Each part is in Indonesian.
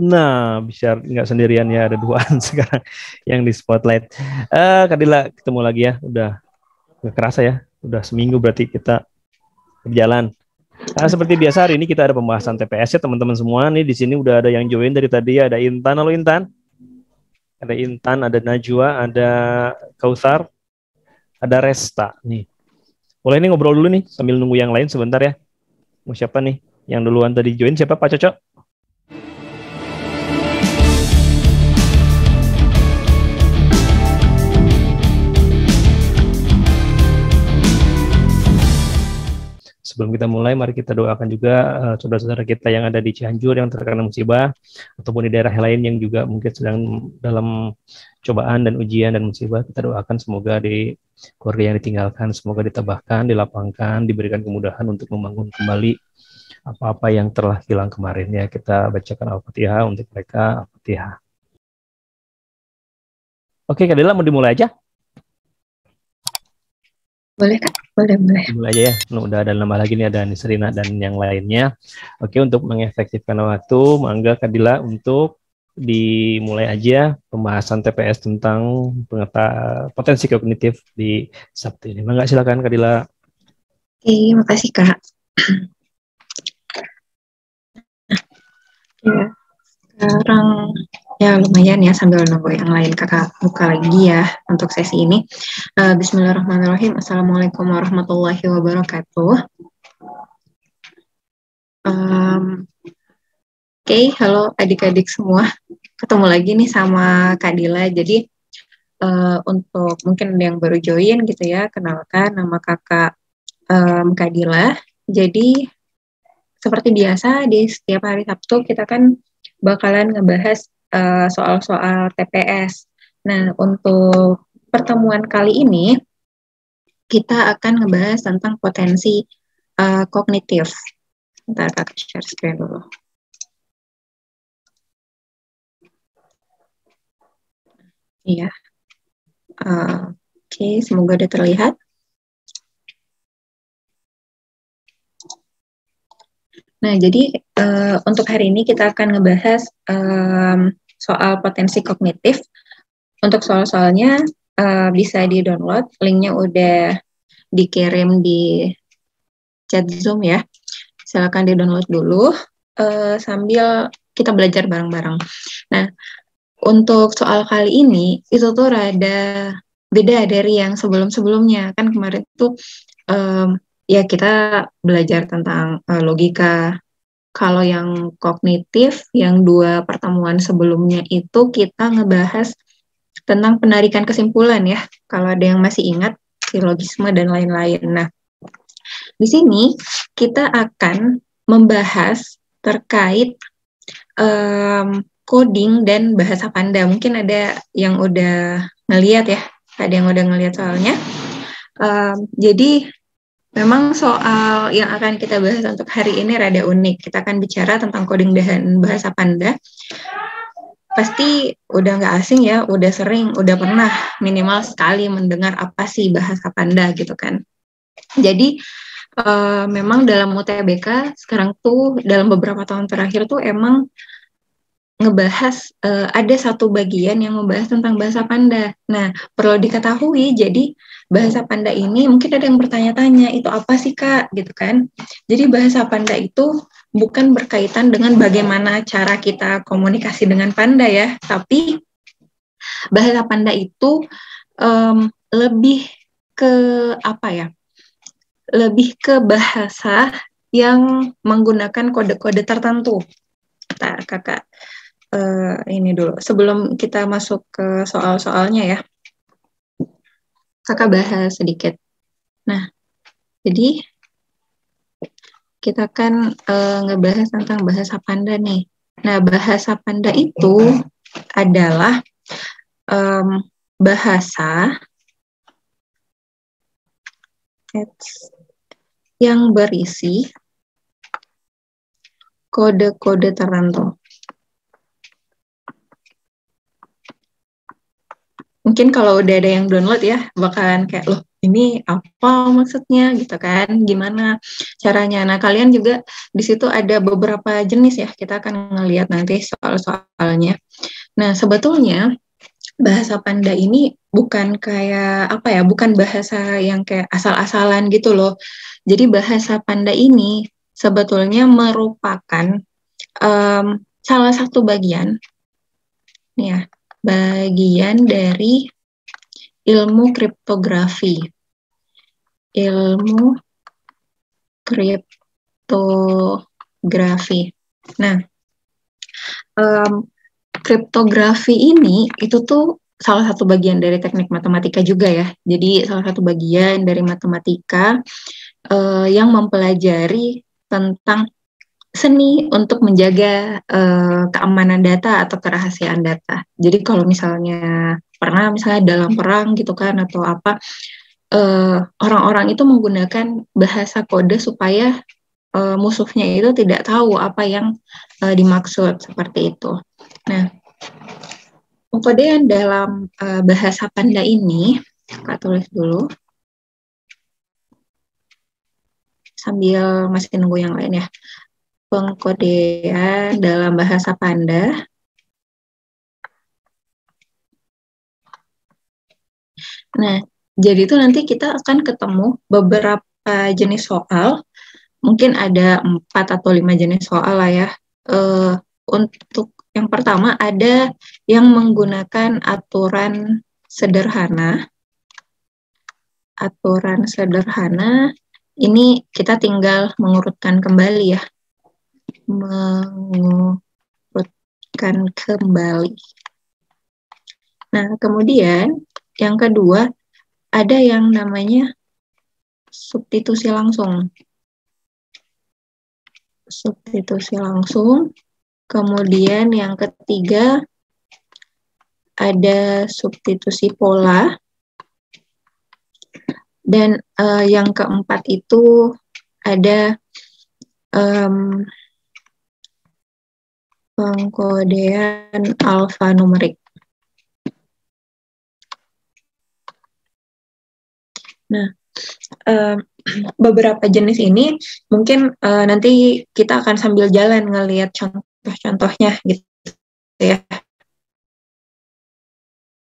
Nah, bisa nggak sendirian ya, ada duaan sekarang yang di spotlight. Kadila ketemu lagi ya, udah nggak kerasa ya, udah seminggu berarti kita berjalan. Seperti biasa hari ini kita ada pembahasan TPS ya teman-teman semua. Nih di sini udah ada yang join dari tadi, ada Intan. Halo Intan. Ada Intan, ada Najwa, ada Kautsar, ada Resta nih. Boleh nih ngobrol dulu nih sambil nunggu yang lain sebentar ya. Mau siapa nih yang duluan tadi join? Siapa Pak Cocok? Sebelum kita mulai, mari kita doakan juga saudara-saudara kita yang ada di Cianjur yang terkena musibah, ataupun di daerah lain yang juga mungkin sedang dalam cobaan dan ujian dan musibah. Kita doakan semoga di keluarga yang ditinggalkan, semoga ditabahkan, dilapangkan, diberikan kemudahan untuk membangun kembali apa-apa yang telah hilang kemarin ya. Kita bacakan Al-Fatihah untuk mereka. Al-Fatihah. Oke, Kak Dela, mau dimulai aja? Boleh Kak, boleh. Mulai aja ya. Udah ada nama lagi nih, ada Nisrina dan yang lainnya. Oke, untuk mengefektifkan waktu, mangga Kadila untuk dimulai aja pembahasan TPS tentang potensi kognitif di Sabtu ini. Mangga silakan Kadila. Oke, makasih Kak. Ya, sekarang ya lumayan ya sambil nunggu yang lain Kakak buka lagi ya untuk sesi ini. Bismillahirrahmanirrahim. Assalamualaikum warahmatullahi wabarakatuh. Oke, halo adik-adik semua. Ketemu lagi nih sama Kak Dila. Jadi untuk mungkin yang baru join gitu ya, kenalkan nama Kakak Kak Dila. Jadi seperti biasa di setiap hari Sabtu kita kan bakalan ngebahas soal-soal TPS. Nah, untuk pertemuan kali ini kita akan ngebahas tentang potensi kognitif. Bentar, Kakak share screen dulu. Iya. Oke, semoga udah terlihat. Nah, jadi untuk hari ini kita akan ngebahas soal potensi kognitif. Untuk soal-soalnya bisa di-download, linknya udah dikirim di chat Zoom ya. Silakan di-download dulu sambil kita belajar bareng-bareng. Nah, untuk soal kali ini itu tuh rada beda dari yang sebelum-sebelumnya. Kan kemarin tuh ya kita belajar tentang logika. Kalau yang kognitif, yang 2 pertemuan sebelumnya itu kita ngebahas tentang penarikan kesimpulan ya. Kalau ada yang masih ingat, silogisme dan lain-lain. Nah, di sini kita akan membahas terkait coding dan bahasa Panda. Mungkin ada yang udah ngeliat ya, ada yang udah ngeliat soalnya. Jadi memang soal yang akan kita bahas untuk hari ini rada unik. Kita akan bicara tentang coding dan bahasa Panda. Pasti udah nggak asing ya, udah sering, udah pernah minimal sekali mendengar apa sih bahasa Panda gitu kan. Jadi memang dalam UTBK sekarang tuh dalam beberapa tahun terakhir tuh emang ngebahas ada satu bagian yang membahas tentang bahasa Panda. Nah, perlu diketahui, jadi bahasa Panda ini mungkin ada yang bertanya-tanya, itu apa sih Kak? Gitu kan. Jadi bahasa Panda itu bukan berkaitan dengan bagaimana cara kita komunikasi dengan Panda ya, tapi bahasa Panda itu lebih ke apa ya? Lebih ke bahasa yang menggunakan kode-kode tertentu. Bentar, Kakak. Ini dulu, sebelum kita masuk ke soal-soalnya ya, Kakak bahas sedikit. Nah, jadi kita kan ngebahas tentang bahasa Panda nih. Nah, bahasa Panda itu adalah bahasa yang berisi kode-kode tertentu. Mungkin kalau udah ada yang download ya, bakalan kayak, loh, ini apa maksudnya gitu kan, gimana caranya. Nah, kalian juga di situ ada beberapa jenis ya, kita akan ngelihat nanti soal-soalnya. Nah, sebetulnya bahasa Panda ini bukan kayak apa ya, bukan bahasa yang kayak asal-asalan gitu loh. Jadi bahasa Panda ini sebetulnya merupakan salah satu bagian, nih ya, bagian dari ilmu kriptografi. Ilmu kriptografi. Nah, kriptografi ini itu tuh salah satu bagian dari teknik matematika juga ya. Jadi salah satu bagian dari matematika yang mempelajari tentang seni untuk menjaga keamanan data atau kerahasiaan data. Jadi kalau misalnya pernah misalnya dalam perang gitu kan atau apa, orang-orang itu menggunakan bahasa kode supaya musuhnya itu tidak tahu apa yang dimaksud seperti itu. Nah, pengkodean dalam bahasa Panda ini, Kak tulis dulu sambil masih nunggu yang lain ya. Pengkodean dalam bahasa Panda. Nah, jadi itu nanti kita akan ketemu beberapa jenis soal, mungkin ada 4 atau 5 jenis soal lah ya. Untuk yang pertama ada yang menggunakan aturan sederhana. Aturan sederhana, ini kita tinggal mengurutkan kembali ya. Mengurutkan kembali. Nah, kemudian yang kedua, ada yang namanya substitusi langsung. Substitusi langsung. Kemudian yang ketiga, ada substitusi pola. Dan yang keempat itu ada pengkodean alfanumerik. Nah, beberapa jenis ini mungkin nanti kita akan sambil jalan ngelihat contoh-contohnya gitu ya,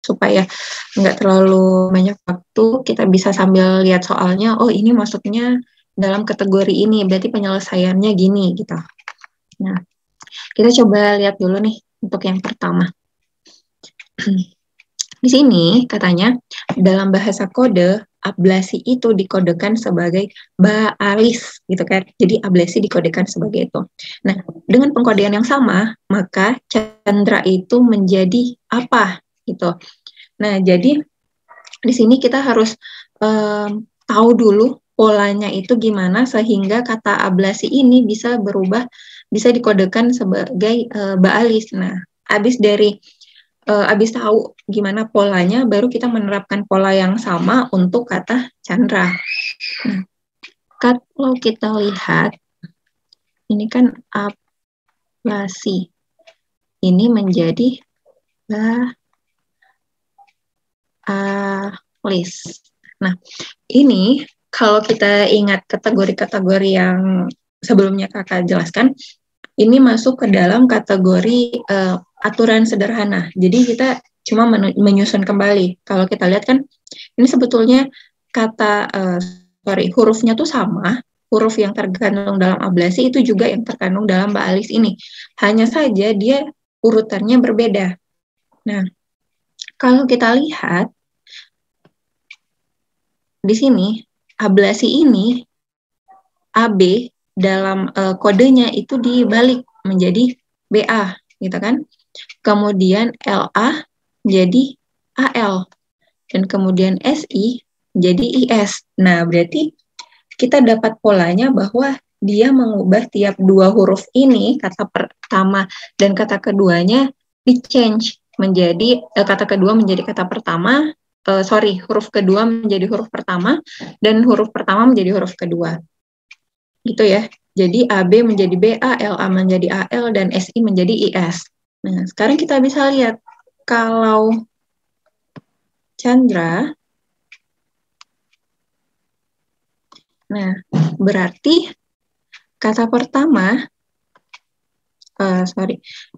supaya nggak terlalu banyak waktu, kita bisa sambil lihat soalnya, oh ini masuknya dalam kategori ini, berarti penyelesaiannya gini gitu. Nah, kita coba lihat dulu nih untuk yang pertama. Di sini katanya dalam bahasa kode ablasi itu dikodekan sebagai baalis gitu kan. Jadi ablasi dikodekan sebagai itu. Nah, dengan pengkodean yang sama, maka candra itu menjadi apa gitu. Nah, jadi di sini kita harus tahu dulu polanya itu gimana sehingga kata ablasi ini bisa berubah, bisa dikodekan sebagai baalis. Nah, habis tahu gimana polanya, baru kita menerapkan pola yang sama untuk kata candra. Nah, kalau kita lihat, ini kan ablasi. Ini menjadi baalis. Nah, ini kalau kita ingat kategori-kategori yang sebelumnya kakak jelaskan, ini masuk ke dalam kategori aturan sederhana. Jadi kita cuma menyusun kembali. Kalau kita lihat kan, ini sebetulnya hurufnya tuh sama, huruf yang terkandung dalam ablasi itu juga yang terkandung dalam baalis ini. Hanya saja dia urutannya berbeda. Nah, kalau kita lihat, di sini, ablasi ini, AB, dalam kodenya itu dibalik menjadi BA, gitu kan. Kemudian LA jadi AL. Dan kemudian SI jadi IS. Nah, berarti kita dapat polanya bahwa dia mengubah tiap dua huruf ini, kata pertama dan kata keduanya, di-change menjadi, kata kedua menjadi kata pertama, huruf kedua menjadi huruf pertama, dan huruf pertama menjadi huruf kedua. Gitu ya. Jadi AB menjadi BA, LA menjadi AL, dan SI menjadi IS. Nah, sekarang kita bisa lihat, kalau Chandra Nah, berarti kata pertama,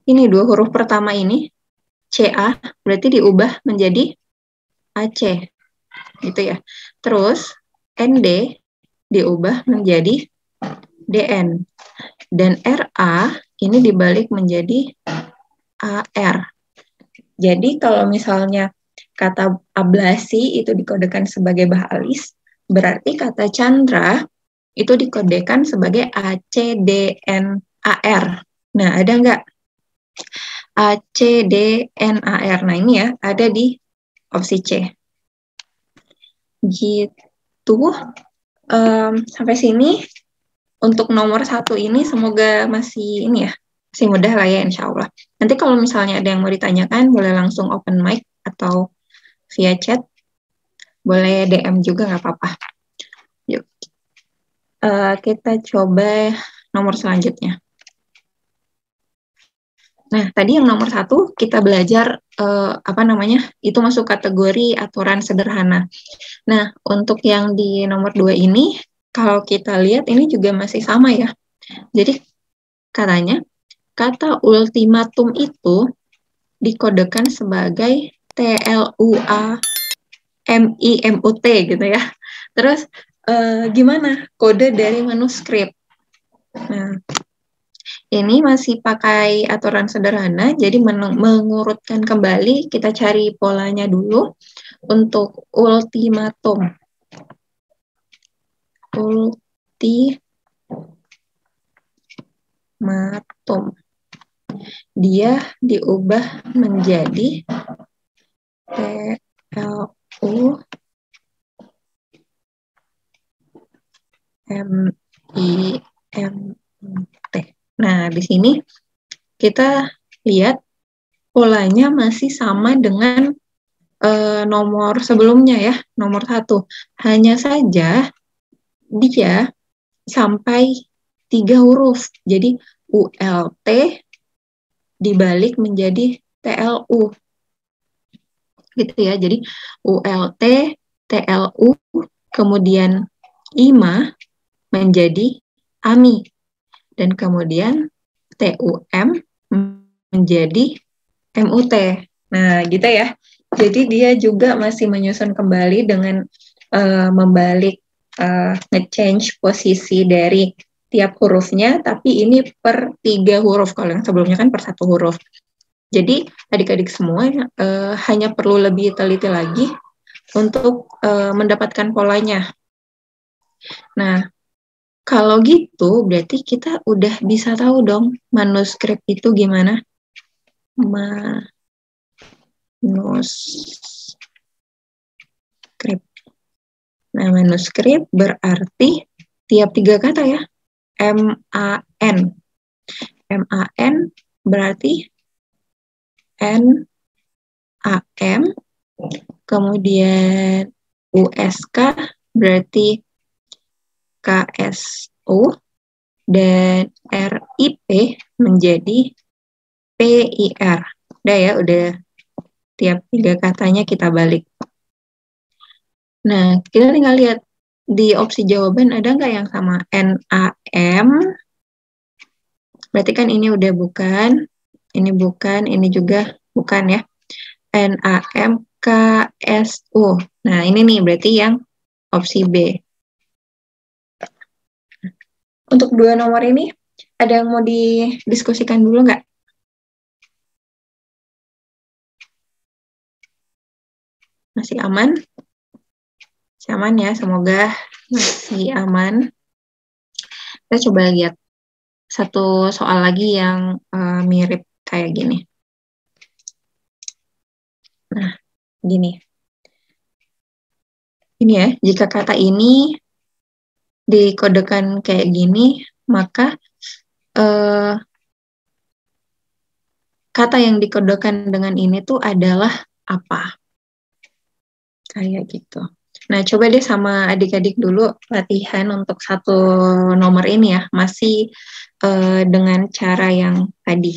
ini dua huruf pertama ini, CA, berarti diubah menjadi AC, gitu ya. Terus, ND diubah menjadi DN. Dan RA ini dibalik menjadi AR. Jadi kalau misalnya kata ablasi itu dikodekan sebagai bah alis, berarti kata Chandra itu dikodekan sebagai ACDNAR. Nah, ada nggak ACDNAR? Nah, ini ya, ada di opsi C. Gitu. Sampai sini untuk nomor 1 ini semoga masih ini ya, masih mudah lah ya insya Allah. Nanti kalau misalnya ada yang mau ditanyakan, boleh langsung open mic atau via chat, boleh DM juga nggak apa-apa. Yuk, kita coba nomor selanjutnya. Nah, tadi yang nomor 1 kita belajar itu masuk kategori aturan sederhana. Nah, untuk yang di nomor 2 ini, kalau kita lihat ini juga masih sama ya. Jadi katanya kata ultimatum itu dikodekan sebagai TLUAMIMUT gitu ya. Terus gimana kode dari manuskrip? Nah, ini masih pakai aturan sederhana, jadi mengurutkan kembali, kita cari polanya dulu untuk ultimatum. Ultimatum. Dia diubah menjadi TLUMIMT. Nah, di sini kita lihat polanya masih sama dengan nomor sebelumnya ya, nomor 1. Hanya saja dia sampai 3 huruf. Jadi ULT dibalik menjadi TLU. Gitu ya. Jadi ULT, TLU, kemudian IMA menjadi AMI. Dan kemudian TUM menjadi MUT. Nah, gitu ya. Jadi dia juga masih menyusun kembali dengan membalik, nge-change posisi dari tiap hurufnya, tapi ini per 3 huruf. Kalau yang sebelumnya kan per 1 huruf. Jadi adik-adik semua hanya perlu lebih teliti lagi untuk mendapatkan polanya. Nah, kalau gitu, berarti kita udah bisa tahu dong manuskrip itu gimana. Manuskrip. Nah, manuskrip berarti tiap 3 kata ya. MAN. MAN berarti NAM. Kemudian USK berarti KSO, dan RIP menjadi PIR. Udah ya, udah tiap 3 katanya kita balik. Nah, kita tinggal lihat di opsi jawaban ada nggak yang sama? NAM, berarti kan ini udah bukan, ini bukan, ini juga bukan ya. NAM KSO. Nah, ini nih berarti yang opsi B. Untuk 2 nomor ini, ada yang mau didiskusikan dulu nggak? Masih aman? Masih aman ya, semoga masih aman. Kita coba lihat satu soal lagi yang mirip kayak gini. Nah, gini. Ini ya, jika kata ini dikodekan kayak gini, maka kata yang dikodekan dengan ini tuh adalah apa? Kayak gitu. Nah, coba deh sama adik-adik dulu latihan untuk 1 nomor ini ya, masih dengan cara yang tadi.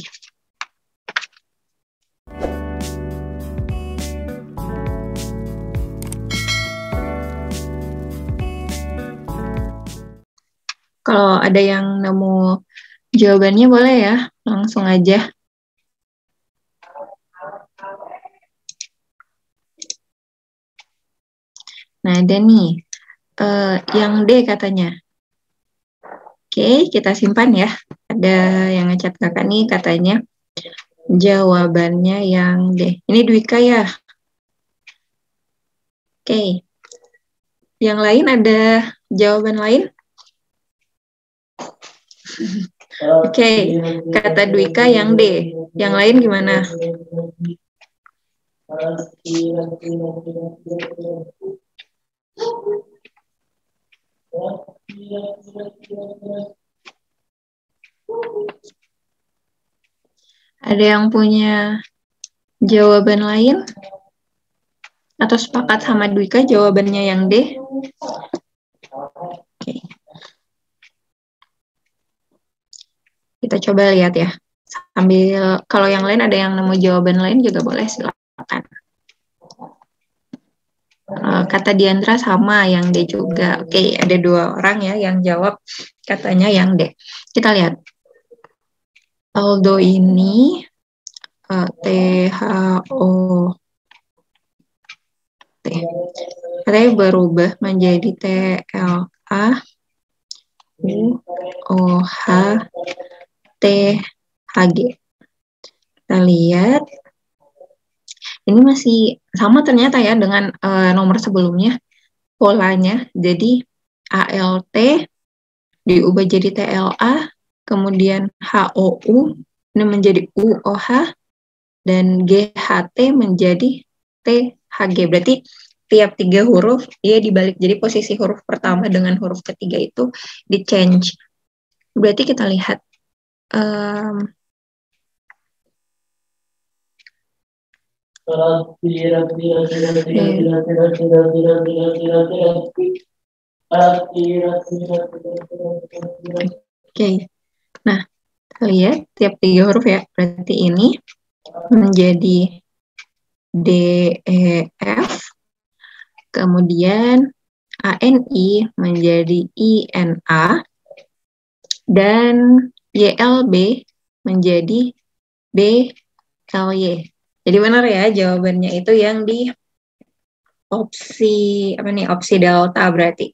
Kalau ada yang nemu jawabannya boleh ya, langsung aja. Nah, ada nih, yang D katanya. Oke, kita simpan ya. Ada yang ngecat kakak nih katanya jawabannya yang D. Ini Dwika ya. Oke. Yang lain ada jawaban lain? Oke, kata Dwika yang D. Yang lain gimana? Ada yang punya jawaban lain? Atau sepakat sama Dwika jawabannya yang D? Oke. Kita coba lihat ya. Sambil kalau yang lain ada yang nemu jawaban lain juga boleh, silakan. Kata Diandra sama yang D juga. Oke, ada 2 orang ya yang jawab katanya yang D. Kita lihat. Aldo ini THO T. Katanya berubah menjadi TLA UOH THG. Kita lihat. Ini masih sama ternyata ya dengan nomor sebelumnya polanya. Jadi ALT diubah jadi TLA, kemudian HOU ini menjadi UOH, dan GHT menjadi THG. Berarti tiap 3 huruf dia dibalik. Jadi posisi huruf pertama dengan huruf ketiga itu di change. Berarti kita lihat Oke. Nah, lihat tiap 3 huruf ya. Berarti ini menjadi D, E, F, kemudian ANI menjadi INA, dan YLB menjadi BLY. Jadi benar ya jawabannya itu yang di opsi opsi delta berarti.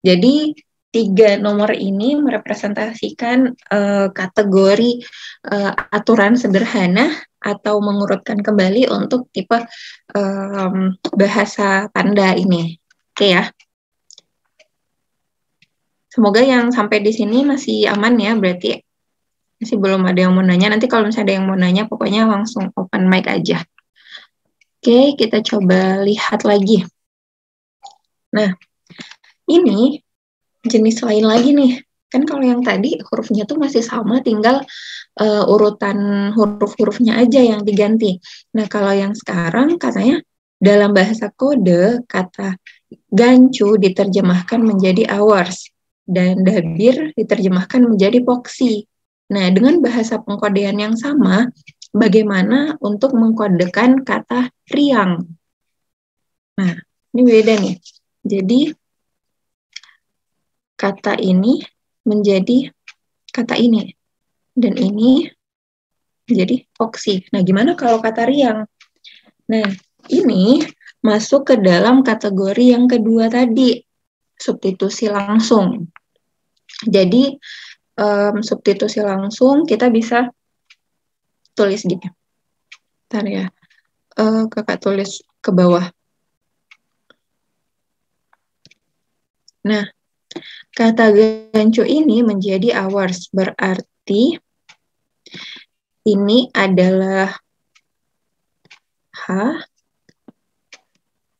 Jadi 3 nomor ini merepresentasikan kategori aturan sederhana atau mengurutkan kembali untuk tipe bahasa Panda ini. Oke ya. Semoga yang sampai di sini masih aman ya, berarti masih belum ada yang mau nanya. Nanti kalau misalnya ada yang mau nanya, pokoknya langsung open mic aja. Oke, kita coba lihat lagi. Nah, ini jenis lain lagi nih. Kan kalau yang tadi hurufnya tuh masih sama, tinggal urutan huruf-hurufnya aja yang diganti. Nah, kalau yang sekarang katanya dalam bahasa kode, kata gancu diterjemahkan menjadi hours dan dabir diterjemahkan menjadi poksi. Nah, dengan bahasa pengkodean yang sama, bagaimana untuk mengkodekan kata riang? Nah, ini beda nih. Jadi, kata ini menjadi kata ini. Dan ini menjadi poksi. Nah, gimana kalau kata riang? Nah, ini masuk ke dalam kategori yang kedua tadi, substitusi langsung. Jadi, substitusi langsung kita bisa tulis gini. Bentar ya. Kakak tulis ke bawah. Nah, kata gancu ini menjadi hours. Berarti ini adalah H,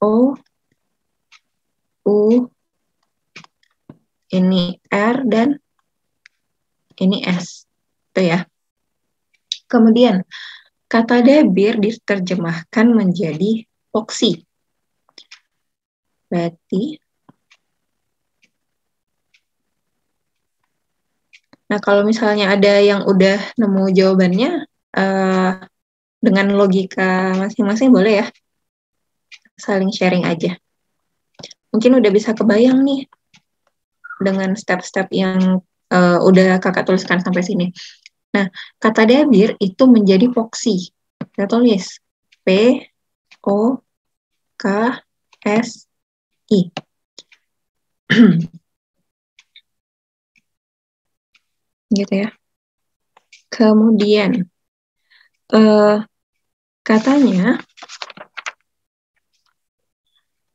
O, U, ini R, dan ini S. Itu ya. Kemudian, kata dabir diterjemahkan menjadi poksi. Berarti, nah kalau misalnya ada yang udah nemu jawabannya, dengan logika masing-masing boleh ya. Saling sharing aja. Mungkin udah bisa kebayang nih. dengan step-step yang udah kakak tuliskan sampai sini. Nah, kata Dabir itu menjadi poksi. Kita tulis P O K S I. Gitu ya. Kemudian katanya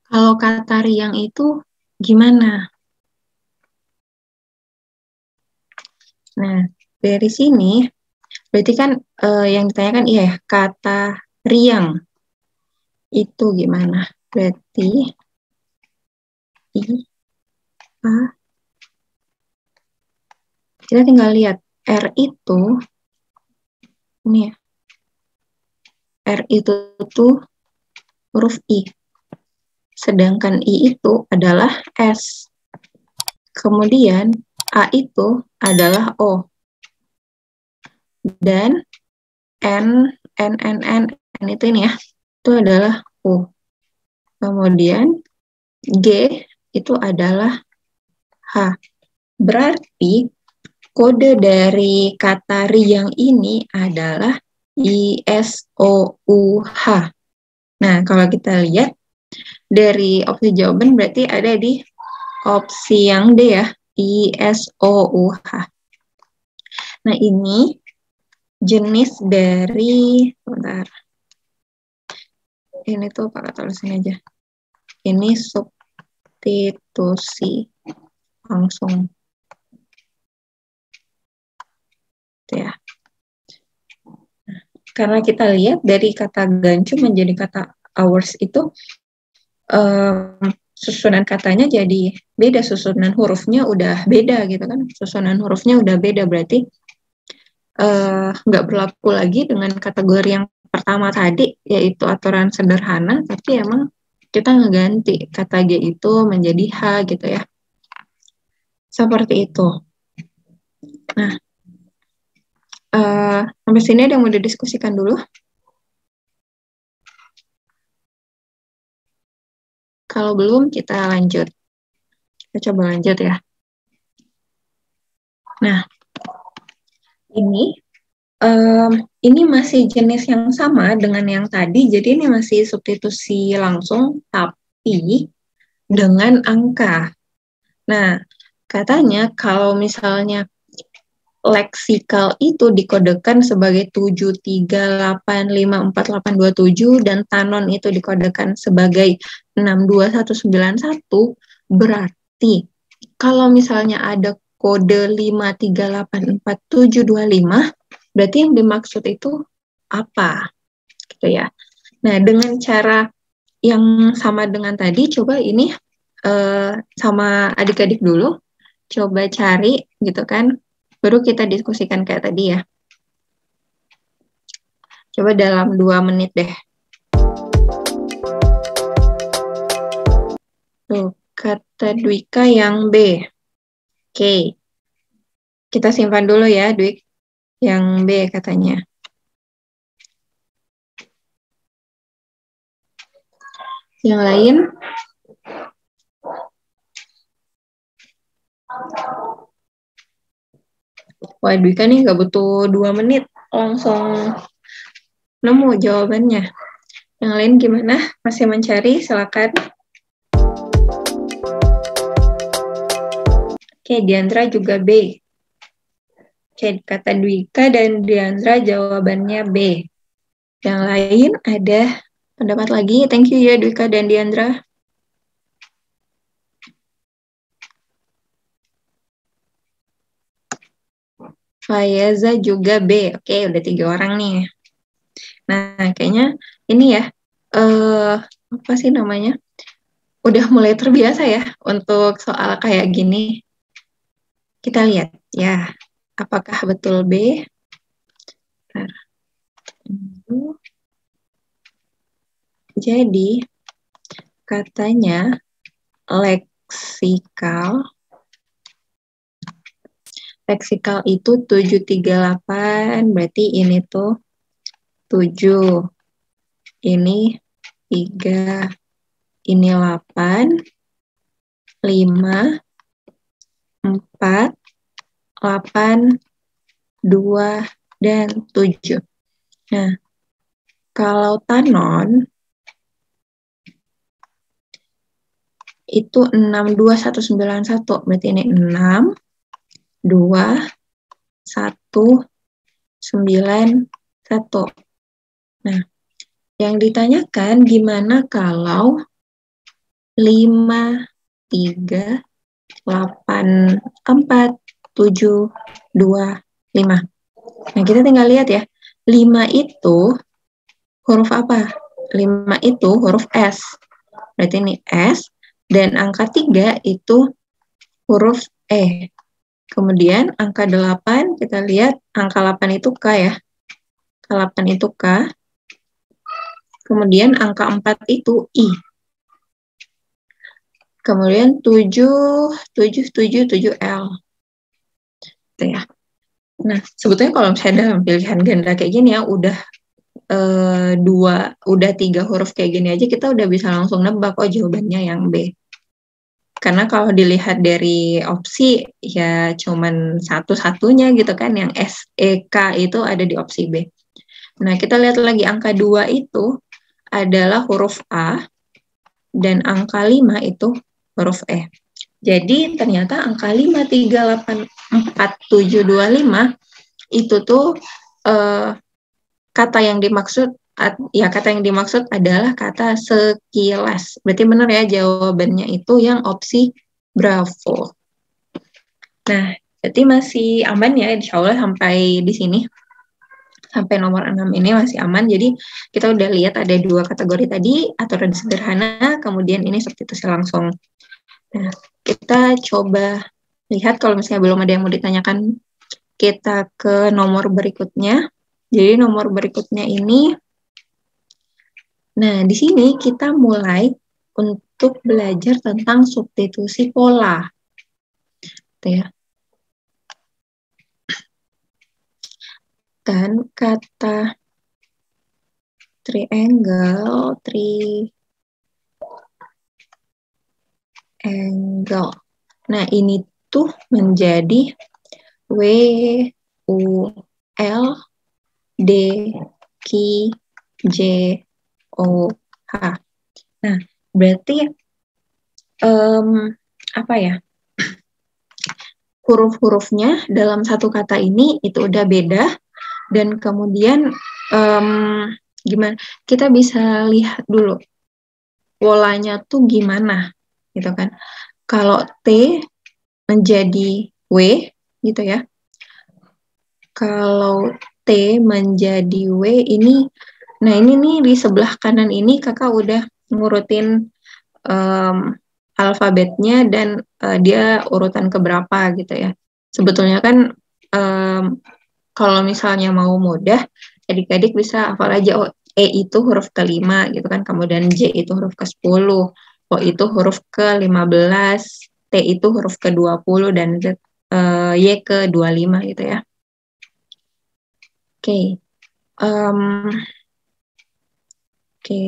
kalau kata riang itu gimana? Nah, dari sini berarti kan yang ditanyakan iya ya, kata riang itu gimana? Berarti I A, kita tinggal lihat R itu ini ya. R itu tuh huruf I. Sedangkan I itu adalah S. Kemudian A itu adalah O. Dan N itu ini ya, itu adalah U. Kemudian G itu adalah H. Berarti kode dari kata riang ini adalah ISOUH. Nah, kalau kita lihat dari opsi jawaban berarti ada di opsi yang D ya, ISOUH. Nah, ini jenis dari, bentar. Ini tuh pakai tulisin aja. Ini substitusi langsung. Ya. Karena kita lihat dari kata gancu menjadi kata hours itu susunan katanya jadi beda, susunan hurufnya udah beda gitu kan, susunan hurufnya udah beda, berarti nggak berlaku lagi dengan kategori yang pertama tadi, yaitu aturan sederhana, tapi emang kita ngeganti kata G itu menjadi H gitu ya. Seperti itu. Nah, sampai sini ada yang mau didiskusikan dulu? Kalau belum, kita lanjut. Kita coba lanjut ya. Nah, ini masih jenis yang sama dengan yang tadi, jadi ini masih substitusi langsung, tapi dengan angka. Nah, katanya kalau misalnya leksikal itu dikodekan sebagai 7385487 dan tanon itu dikodekan sebagai 62191, berarti kalau misalnya ada kode 5384725, berarti yang dimaksud itu apa? Gitu ya. Nah, dengan cara yang sama dengan tadi, coba ini sama adik-adik dulu, coba cari gitu kan, baru kita diskusikan kayak tadi ya. Coba dalam 2 menit deh. Tuh, kata Dwika yang B. Oke. Kita simpan dulu ya, Dwik. Yang B katanya. Yang lain? Wah, Dwika nih nggak butuh 2 menit. Langsung nemu jawabannya. Yang lain gimana? Masih mencari? Silakan. Oke, Diandra juga B. Oke, kata Dwika dan Diandra jawabannya B. Yang lain ada pendapat lagi? Thank you ya Dwika dan Diandra. Fayaza juga B. Oke, udah 3 orang nih. Nah, kayaknya ini ya, apa sih namanya? Udah mulai terbiasa ya untuk soal kayak gini. Kita lihat ya, apakah betul B? Jadi, katanya leksikal itu 738, berarti ini tuh 7, ini 3, ini 8, 5, 4, 8, 2, dan 7. Nah, kalau Tanon itu 6, 2, 1, 9, 1. Berarti ini 6, 2, 1, 9, 1. Nah, yang ditanyakan gimana kalau 5, 3, 8, 4, 7, 2, 5. Nah, kita tinggal lihat ya. 5 itu huruf apa? 5 itu huruf S. Berarti ini S. Dan angka 3 itu huruf E. Kemudian angka 8, kita lihat angka 8 itu K ya. Angka 8 itu K. Kemudian angka 4 itu I. Kemudian 7, 7, 7, 7L. Gitu ya. Nah, sebetulnya kalau misalnya dalam pilihan ganda kayak gini ya, udah 3 huruf kayak gini aja, kita udah bisa langsung nebak, oh jawabannya yang B. Karena kalau dilihat dari opsi, ya cuman satu-satunya gitu kan, yang S, E, K itu ada di opsi B. Nah, kita lihat lagi angka 2 itu adalah huruf A, dan angka 5 itu huruf E. Jadi ternyata angka 5, 3, 8, 4, 7, 2, 5 itu tuh kata yang dimaksud adalah kata sekilas. Berarti benar ya jawabannya itu yang opsi Bravo. Nah, berarti masih aman ya, insya Allah sampai di sini. Sampai nomor 6 ini masih aman. Jadi kita udah lihat ada 2 kategori tadi, aturan sederhana, kemudian ini substitusi langsung. Nah, kita coba lihat kalau misalnya belum ada yang mau ditanyakan, kita ke nomor berikutnya. Jadi nomor berikutnya ini, nah di sini kita mulai untuk belajar tentang substitusi pola. Gitu ya. Dan kata triangle. Nah, ini tuh menjadi W, U, L, D, Q, J, O, H. Nah, berarti apa ya? Huruf-hurufnya dalam satu kata ini itu udah beda, dan kemudian gimana? Kita bisa lihat dulu polanya tuh gimana, gitu kan? Kalau T menjadi W, gitu ya. Kalau T menjadi W ini, nah ini nih di sebelah kanan ini kakak udah ngurutin alfabetnya dan dia urutan keberapa gitu ya. Sebetulnya kan kalau misalnya mau mudah, adik-adik bisa hafal aja, oh E itu huruf ke-5 gitu kan, kemudian J itu huruf ke-10, O itu huruf ke-15, T itu huruf ke-20, dan Y ke-25 gitu ya. Oke. Oke.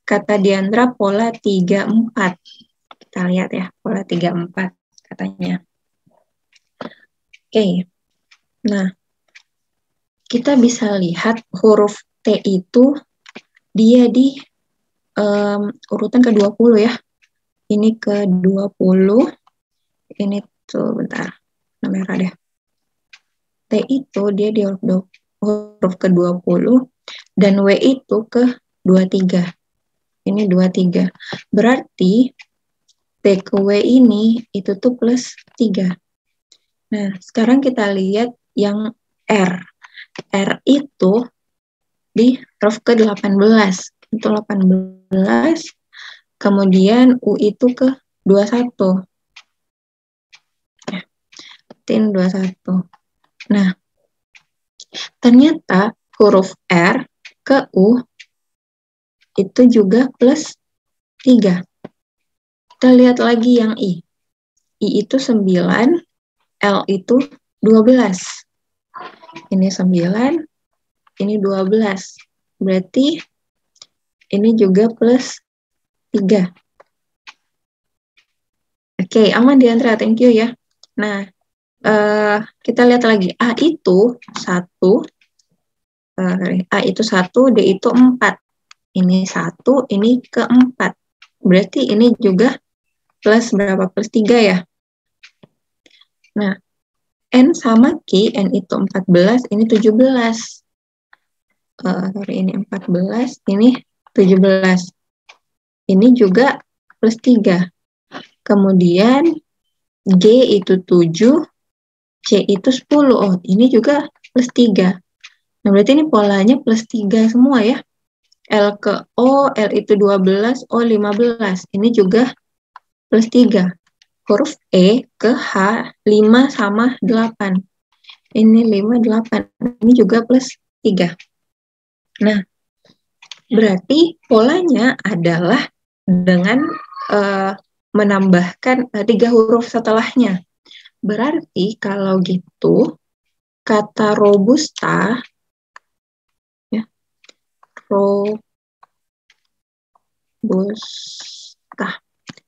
Kata Diandra pola 3-4. Kita lihat ya, pola 3-4 katanya. Oke. Nah, kita bisa lihat huruf T itu dia di urutan ke-20 ya. Ini ke-20. Ini tuh, bentar. Merah deh. T itu dia di huruf ke-20 dan W itu ke-23. Ini 23. Berarti T ke W ini itu tuh plus 3. Nah, sekarang kita lihat yang R. R itu di huruf ke-18. Itu 18. Kemudian U itu ke-21. Ya, 21. Nah, ternyata huruf R ke U itu juga plus 3. Kita lihat lagi yang I. I itu 9, L itu 12. Ini 9, ini 12. Berarti ini juga plus 3. Oke, aman Diandra, thank you ya. Nah, kita lihat lagi. A itu 1, A itu 1, D itu 4. Ini 1, ini ke-4. Berarti ini juga plus berapa? Plus 3 ya. Nah, N sama Q, N itu 14, ini 17. Ini 14, ini 17. Ini juga plus 3. Kemudian G itu 7, C itu 10. Oh, ini juga plus 3. Nah, berarti ini polanya plus 3 semua ya. L ke O, L itu 12, O 15. Ini juga plus 3. Huruf E ke H, 5 sama 8. Ini 5, 8. Ini juga plus 3. Nah, berarti polanya adalah dengan menambahkan 3 huruf setelahnya. Berarti kalau gitu, kata robusta, ya, robusta.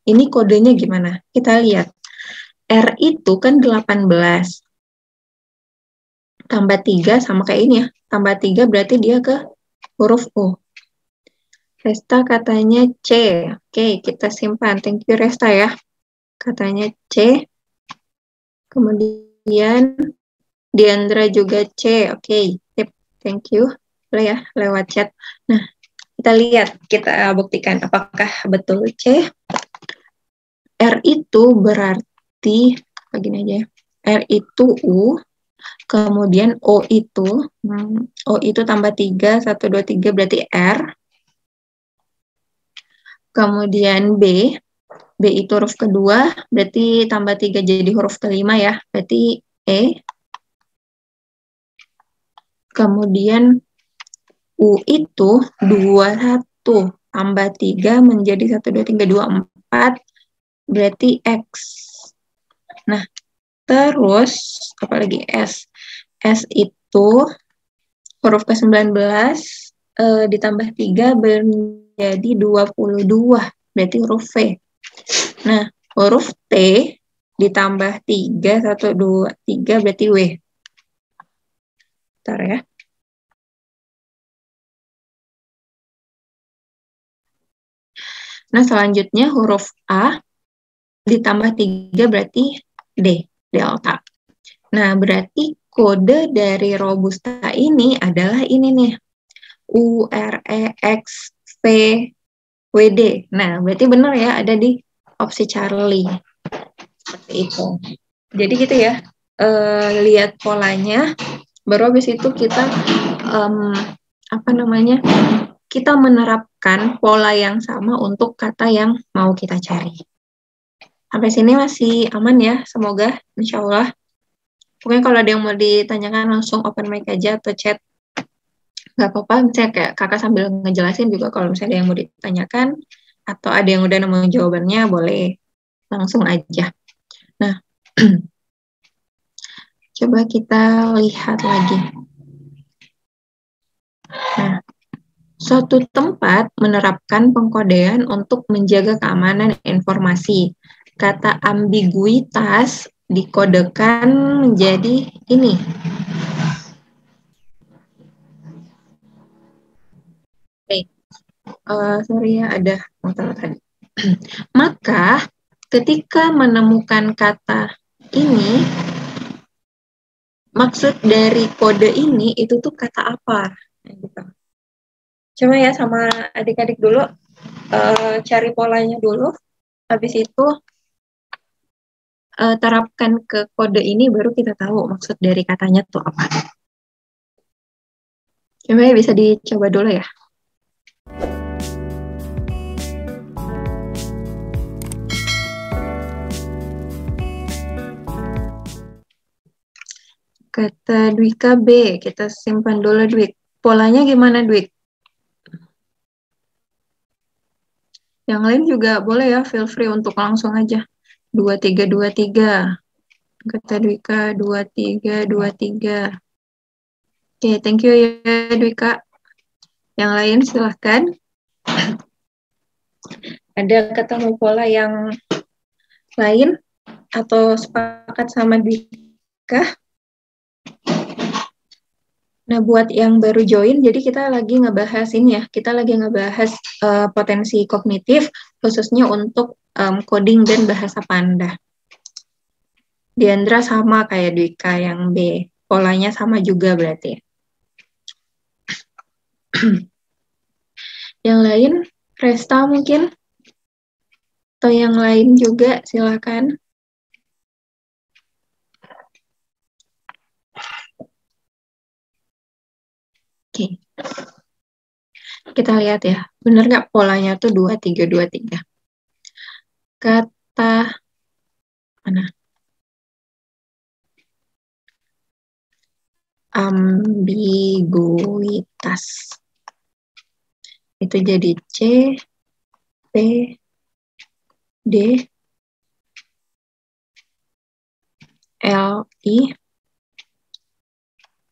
Ini kodenya gimana? Kita lihat. R itu kan 18. Tambah 3 sama kayak ini ya. Tambah 3 berarti dia ke huruf U. Resta katanya C. Oke, kita simpan. Thank you Resta ya. Katanya C. Kemudian Diandra juga C. Oke, thank you. Boleh ya, lewat chat. Nah, kita lihat, kita buktikan apakah betul C. R itu berarti, begini aja ya. R itu U. Kemudian O itu tambah 3, 1, 2, 3 berarti R. Kemudian B itu huruf kedua, berarti tambah 3 jadi huruf kelima ya, berarti E. Kemudian U itu 21 tambah 3 menjadi 1, 2, 3, 2, 4, berarti X. Nah, terus, apalagi S. S itu huruf ke-19 ditambah 3 menjadi 22, berarti huruf V. Nah, huruf T ditambah 3, 1, 2, 3, berarti W. Bentar ya. Nah, selanjutnya huruf A ditambah 3 berarti D, delta. Nah, berarti kode dari robusta ini adalah ini nih. U, R, E, X, V, W, D. Nah, berarti benar ya, ada di opsi Charlie. Seperti itu. Jadi gitu ya, lihat polanya, baru habis itu kita, kita menerapkan pola yang sama untuk kata yang mau kita cari. Sampai sini masih aman ya, semoga, insya Allah. Pokoknya kalau ada yang mau ditanyakan langsung open mic aja atau chat. Nggak apa-apa, misalnya kayak kakak sambil ngejelasin juga kalau misalnya ada yang mau ditanyakan, atau ada yang udah nemu jawabannya, boleh langsung aja. Nah, coba kita lihat lagi. Nah, suatu tempat menerapkan pengkodean untuk menjaga keamanan informasi. Kata ambiguitas dikodekan menjadi ini. Sorry ya, ada motor tadi. Maka, ketika menemukan kata ini, maksud dari kode ini itu tuh kata apa? Gitu. Coba ya sama adik-adik dulu, cari polanya dulu. Habis itu terapkan ke kode ini, baru kita tahu maksud dari katanya tuh apa. Coba ya, bisa dicoba dulu ya. Kata Dwika B, kita simpan dulu Dwik. Polanya gimana Dwik? Yang lain juga boleh ya, feel free untuk langsung aja. 23, 23. Kata Dwika 23, 23. Oke, thank you ya Dwika. Yang lain silahkan. Ada ketemu pola yang lain? atau sepakat sama Dwika? Nah, buat yang baru join, jadi kita lagi ngebahas ini ya, kita lagi ngebahas potensi kognitif, khususnya untuk coding dan bahasa Panda. Diandra sama kayak Dwika yang B, polanya sama juga berarti. Yang lain, Resta mungkin? Atau yang lain juga, silakan. Oke. Kita lihat ya, benar nggak polanya tuh 2323. Kata mana? Ambiguitas. Itu jadi C, P, D, L, I,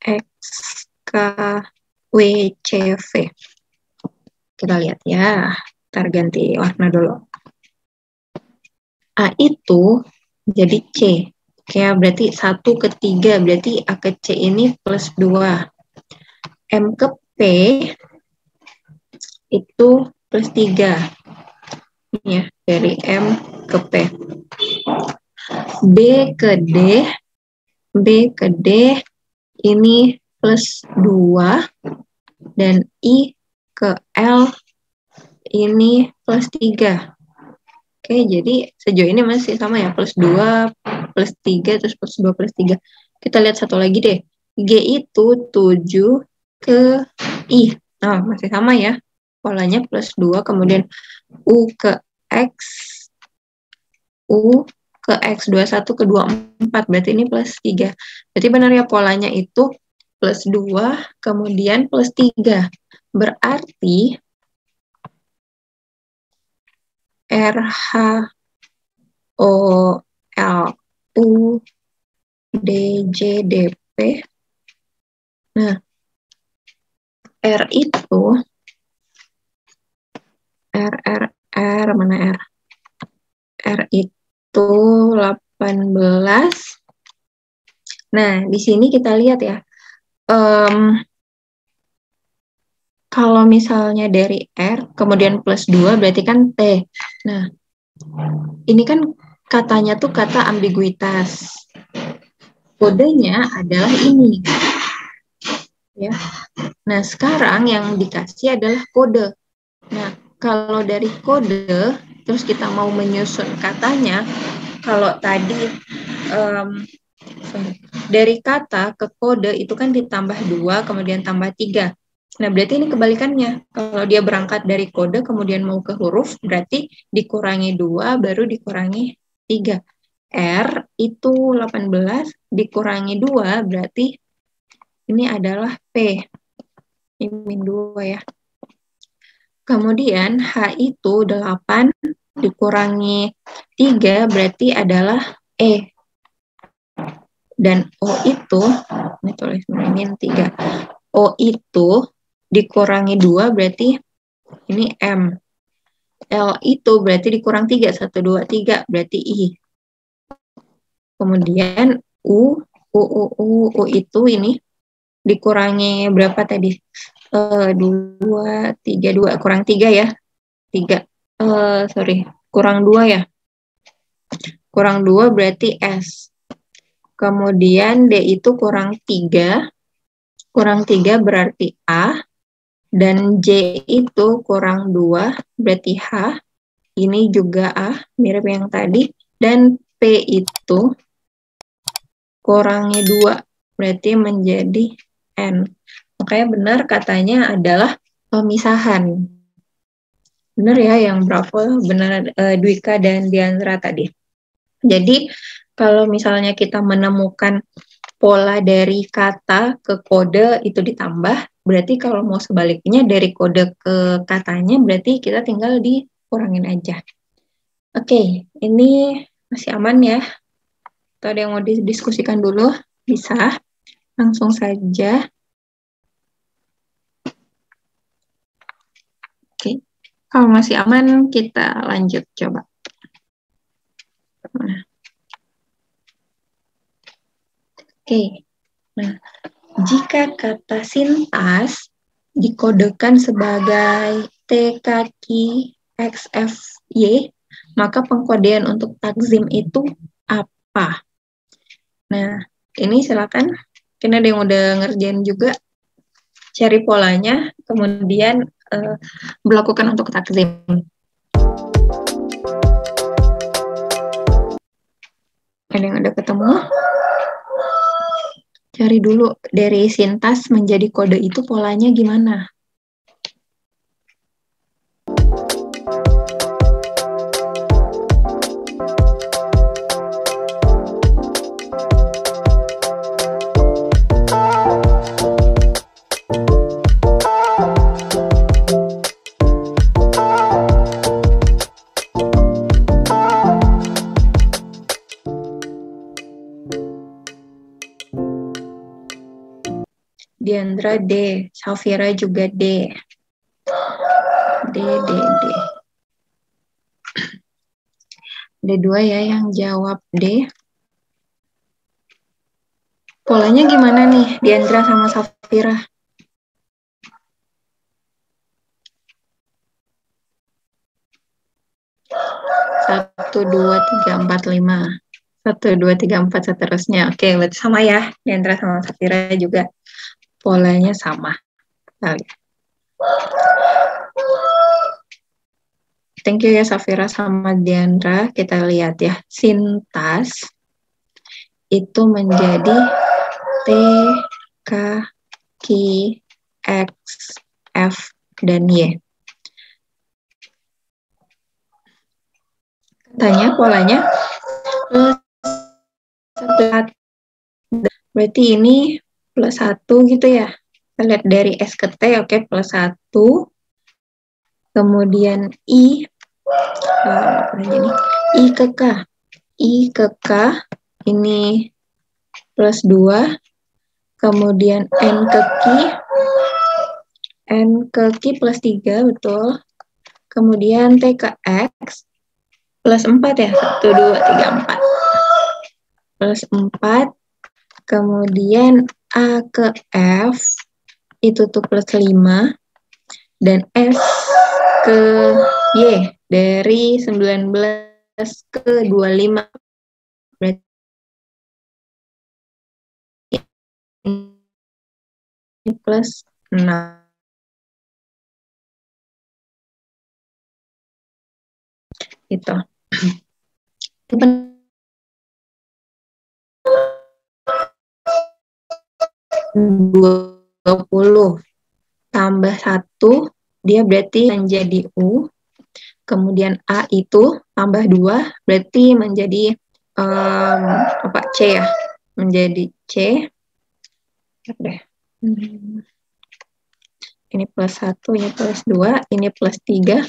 X, K, W, C, V. Kita lihat ya, ntar ganti warna dulu. A itu jadi C. Kayak berarti 1 ke 3, berarti A ke C ini plus 2. M ke P itu plus 3. Ini ya, dari M ke P. B ke D, B ke D ini plus 2. Dan I ke L ini plus 3. Oke, jadi sejauh ini masih sama ya, plus 2, plus 3, terus plus 2, plus 3. Kita lihat satu lagi deh. G itu 7 ke I. Nah, masih sama ya. Polanya plus 2, kemudian U ke X, U ke X, 21 ke 24, berarti ini plus 3. Berarti benar ya, polanya itu plus 2, kemudian plus 3. Berarti RH O L U D J D P. Nah, R itu R mana R? R itu 18. Nah, di sini kita lihat ya. Kalau misalnya dari R kemudian plus 2 berarti kan T. Nah, ini kan katanya tuh kata ambiguitas. Kodenya adalah ini. Ya. Nah, sekarang yang dikasih adalah kode. Nah, kalau dari kode, terus kita mau menyusun katanya, kalau tadi dari kata ke kode itu kan ditambah 2, kemudian tambah 3. Nah, berarti ini kebalikannya. Kalau dia berangkat dari kode, kemudian mau ke huruf, berarti dikurangi 2, baru dikurangi 3. R itu 18, dikurangi 2, berarti ini adalah P. Ini min 2 ya. Kemudian H itu 8, dikurangi 3, berarti adalah E. Dan O itu, ini tulis min 3. O itu dikurangi 2 berarti ini M. L itu berarti dikurang 3, 1, 2, 3 berarti I. Kemudian U itu ini dikurangi berapa tadi? 2, 3, 2, kurang 3 ya. 3, kurang 2 ya. Kurang 2 berarti S. Kemudian D itu kurang 3. Kurang 3 berarti A. Dan J itu kurang 2, berarti H. Ini juga A, mirip yang tadi. Dan P itu kurangi 2, berarti menjadi N. Makanya benar katanya adalah pemisahan. Benar ya yang Bravo, benar Dwika dan Diandra tadi. Jadi kalau misalnya kita menemukan pola dari kata ke kode itu ditambah, berarti kalau mau sebaliknya dari kode ke katanya, berarti kita tinggal dikurangin aja. Oke, ini masih aman ya? Atau ada yang mau didiskusikan dulu? Bisa, langsung saja. Oke, kalau masih aman, kita lanjut coba. Nah. Oke. Nah, jika kata sintas dikodekan sebagai T kaki XFY, maka pengkodean untuk takzim itu apa? Nah, ini silakan. Mungkin ada yang udah ngerjain juga. Cari polanya, kemudian melakukan untuk takzim. Ada yang udah ketemu? Cari dulu dari sintas menjadi kode itu polanya gimana? Diandra D, Safira juga D. D. Ada 2 ya yang jawab D. Polanya gimana nih, Diandra sama Safira? Satu, dua, tiga, empat, lima. 1, 2, 3, 4 seterusnya. Oke, berarti sama ya. Diandra sama Safira juga. Polanya sama. Thank you ya Safira sama Diandra. Kita lihat ya. Sintas itu menjadi T, K, Q, X, F, dan Y. Katanya polanya plus 1. Berarti ini plus 1 gitu ya. Kita lihat dari S ke T, oke, plus 1. Kemudian I ke K. I ke K ini plus 2. Kemudian N ke Q plus 3, betul. Kemudian T ke X plus 4 ya. 1, 2, 3, 4. Plus 4. Kemudian A ke F itu tuh plus 5. Dan S ke Y dari 19 ke 25. Berarti ini plus 6. Itu. 20 tambah 1, dia berarti menjadi U. Kemudian A itu tambah 2, berarti menjadi C ya. Menjadi C. Ini plus 1, ini plus 2, ini plus 3.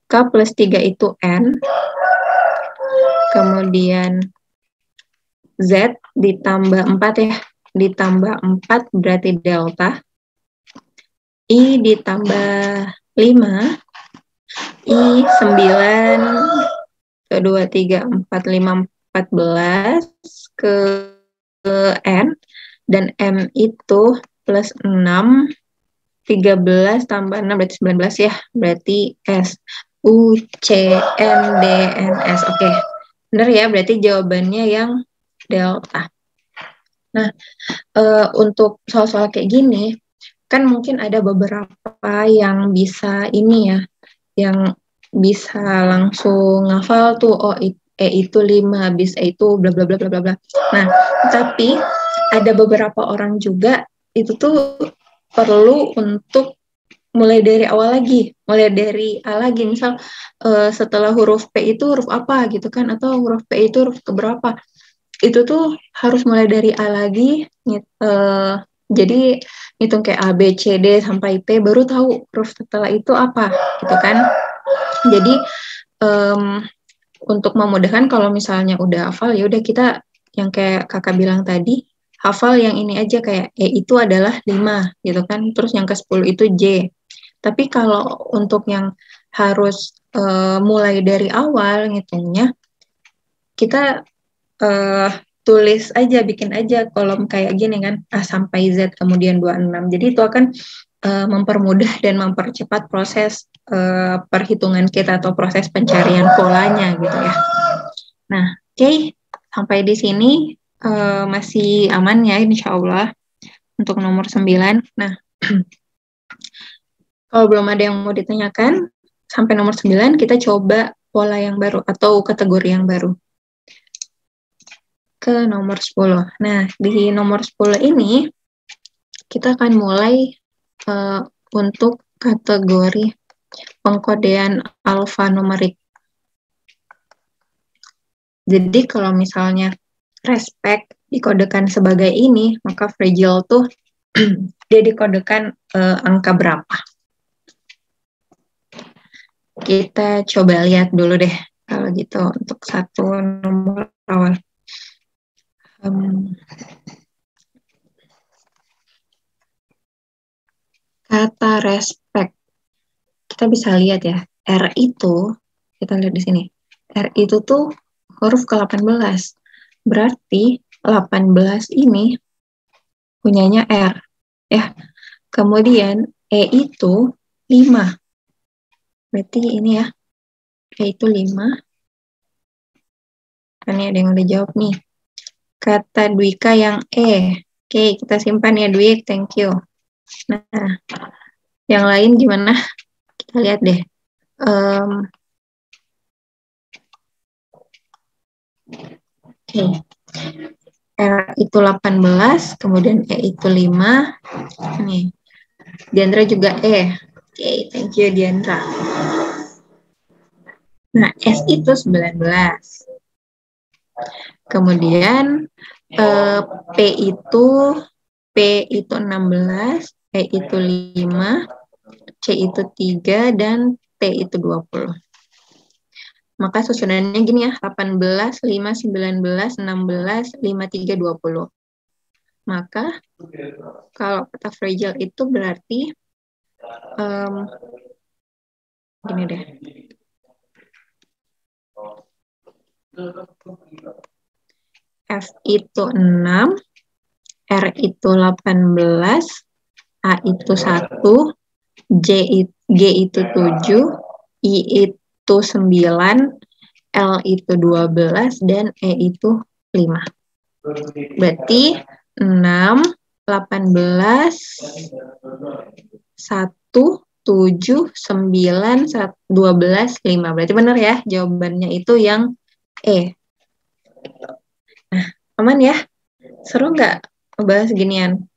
K plus 3 itu N. Kemudian Z ditambah 4 ya. Ditambah 4 berarti delta. I ditambah 5. I 9, 2, 3, 4, 5, 14 ke N. Dan M itu plus 6. 13 tambah 6 berarti 19 ya. Berarti S. U, C, N, D, N, S. Oke. Benar ya, berarti jawabannya yang delta. Nah, untuk soal-soal kayak gini, kan mungkin ada beberapa yang bisa ini ya, yang bisa langsung ngafal tuh, oh E itu 5, habis E itu bla bla bla bla bla. Nah, tapi ada beberapa orang juga itu tuh perlu untuk mulai dari awal lagi, mulai dari A lagi, misal setelah huruf P itu huruf apa gitu kan, atau huruf P itu huruf keberapa, itu tuh harus mulai dari A lagi, jadi ngitung kayak A, B, C, D sampai P, baru tahu huruf setelah itu apa gitu kan. Jadi untuk memudahkan kalau misalnya udah hafal, ya udah kita yang kayak kakak bilang tadi, hafal yang ini aja, kayak E itu adalah 5 gitu kan, terus yang ke-10 itu J. Tapi kalau untuk yang harus mulai dari awal ngitungnya, kita tulis aja, bikin aja kolom kayak gini kan, A sampai Z kemudian 26. Jadi itu akan mempermudah dan mempercepat proses perhitungan kita atau proses pencarian polanya gitu ya. Nah, oke, sampai di sini masih aman ya insya Allah untuk nomor 9. Nah, kalau belum ada yang mau ditanyakan, sampai nomor 9 kita coba pola yang baru atau kategori yang baru. Ke nomor 10. Nah, di nomor 10 ini kita akan mulai untuk kategori pengkodean alfanumerik. Jadi kalau misalnya respect dikodekan sebagai ini, maka fragile tuh dia dikodekan angka berapa. Kita coba lihat dulu deh kalau gitu untuk satu nomor awal. Kata respect, kita bisa lihat ya, R itu, kita lihat di sini, R itu tuh huruf ke-18. Berarti 18 ini punyanya R. Ya. Kemudian E itu 5. Berarti ini ya, E itu 5. Kan ada yang udah jawab nih. Kata Dwika yang E. Oke, kita simpan ya Dwik, thank you. Nah, yang lain gimana? Kita lihat deh. Oke. R itu 18, kemudian E itu 5. Nih. Diandra juga E. Oke, thank you Diandra. Nah, S itu 19. Kemudian P itu 16, E itu 5, C itu 3, dan T itu 20. Maka susunannya gini ya, 18, 5, 19, 16, 5, 3, 20. Maka kalau kata fragile itu berarti gini deh. F itu 6, R itu 18, A itu 1, G itu 7, I itu 9, L itu 12, dan E itu 5. Berarti 6, 18, 1, 7, 9, 12, 5. Berarti benar ya, jawabannya itu yang E. Nah, aman ya? Seru nggak ngebahas ginian?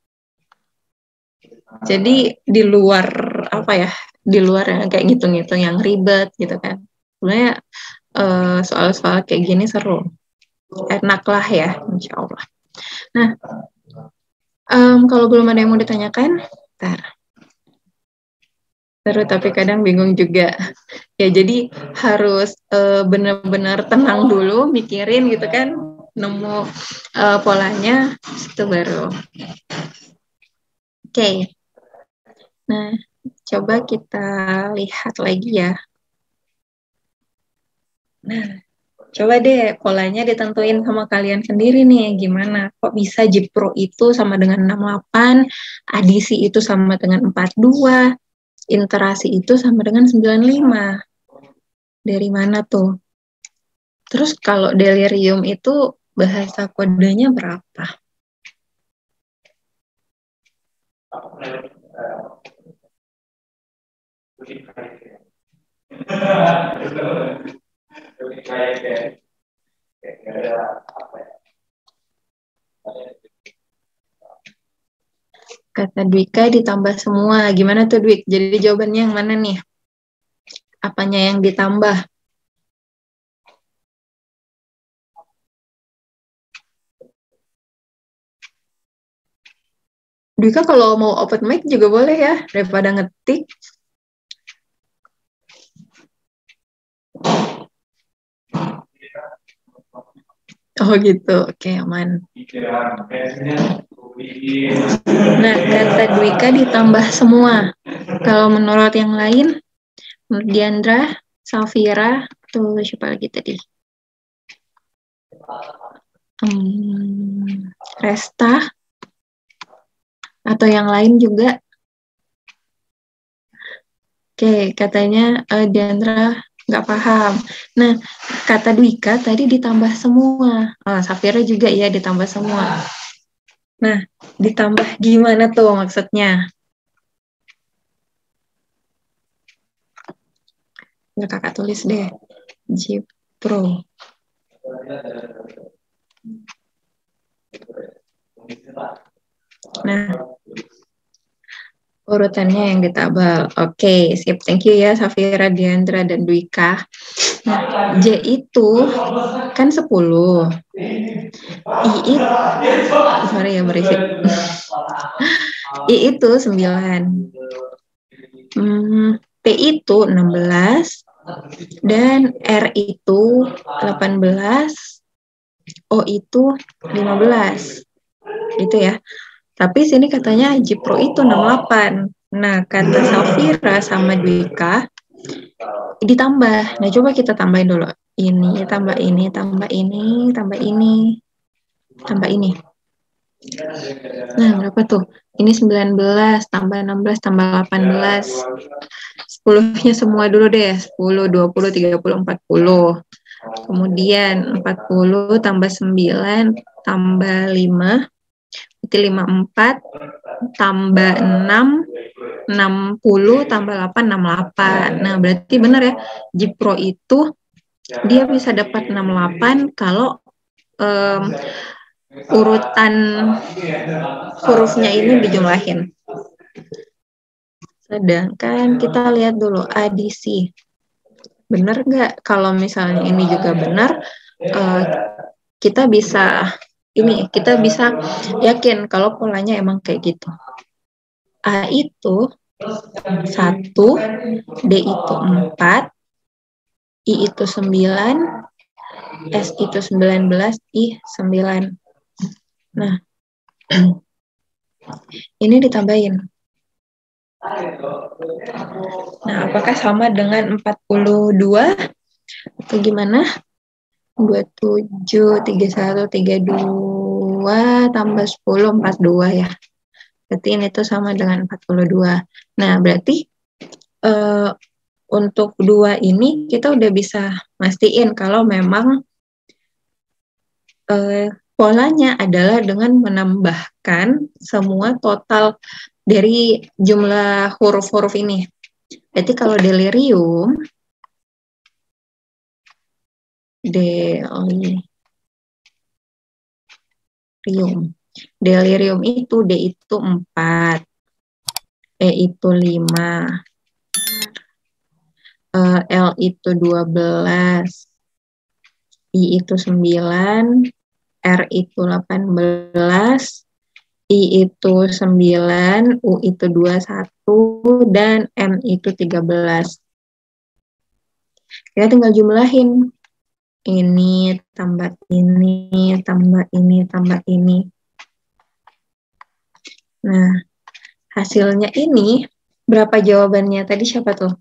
Jadi di luar apa ya? Di luar yang kayak ngitung-ngitung yang ribet gitu kan. Sebenarnya soal-soal kayak gini seru. Enak lah ya, insya Allah. Nah, kalau belum ada yang mau ditanyakan, ntar. Seru tapi kadang bingung juga. Ya jadi harus benar-benar tenang dulu, mikirin gitu kan, nemu polanya, itu baru. Oke. Nah, coba kita lihat lagi ya. Nah, coba deh polanya ditentuin sama kalian sendiri nih, gimana? Kok bisa Jipro itu sama dengan 68, adisi itu sama dengan 42, interasi itu sama dengan 95. Dari mana tuh? Terus kalau delirium itu bahasa kodenya berapa? Kata Dwika ditambah semua. Gimana tuh Dwik? Jadi jawabannya yang mana nih? Apanya yang ditambah? Dwika kalau mau open mic juga boleh ya, daripada ngetik. Oh gitu, oke aman. Nah, kata Dwika ditambah semua. Kalau menurut yang lain, menurut Diandra, Safira, tuh siapa lagi tadi? Resta atau yang lain juga. Oke, katanya Diandra nggak paham. Nah, kata Dwika tadi ditambah semua. Safira juga ya ditambah semua. Nah, ditambah gimana tuh maksudnya? Nggak kakak tulis deh. Jipro. Nah, urutannya yang ditabel. Oke, sip. Thank you ya Safira, Diandra, dan Dwika. Nah, J itu kan 10. I itu, sorry ya berisik. I itu 9. P itu 16. Dan R itu 18. O itu 15. Gitu ya. Tapi sini katanya Jipro itu 68. Nah, kata Safira sama Dwika ditambah. Nah, coba kita tambahin dulu. Ini, tambah ini, tambah ini, tambah ini, tambah ini. Nah, berapa tuh? Ini 19, tambah 16, tambah 18. 10-nya semua dulu deh. 10, 20, 30, 40. Kemudian 40 tambah 9, tambah 5. Berarti 54, tambah 6, 60, tambah 8, 68. Nah, berarti benar ya. Jipro itu dia bisa dapat 68 kalau urutan hurufnya ini dijumlahin. Sedangkan kita lihat dulu adisi. Benar nggak? Kalau misalnya ini juga benar, kita bisa yakin kalau polanya emang kayak gitu. A itu 1, D itu 4, I itu 9, S itu 19, I 9. Nah, ini ditambahin. Nah, apakah sama dengan 42 atau gimana? 27, 31, 32 tambah 10, 42 ya. Berarti ini tuh sama dengan 42. Nah, berarti untuk 2 ini kita udah bisa mastiin kalau memang polanya adalah dengan menambahkan semua total dari jumlah huruf-huruf ini. Berarti kalau delirium itu D itu 4, E itu 5, L itu 12, I itu 9, R itu 18, I itu 9, U itu 21, dan M itu 13. Kita tinggal jumlahin. Ini, tambah ini, tambah ini, tambah ini. Nah, hasilnya ini, berapa jawabannya? Tadi siapa tuh?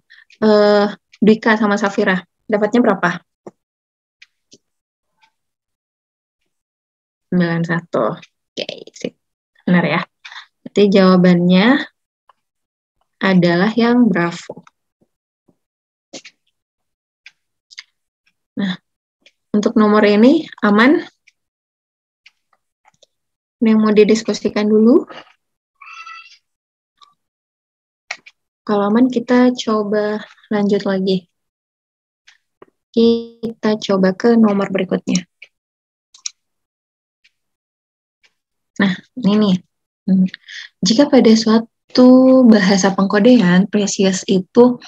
Dwika sama Safira. Dapatnya berapa? 91. Oke, sip. Benar ya. Berarti jawabannya adalah yang Bravo. Nah, untuk nomor ini aman? Yang mau didiskusikan dulu? Kalau aman kita coba lanjut lagi. Kita coba ke nomor berikutnya. Nah, ini nih. Jika pada suatu bahasa pengkodean, Precious itu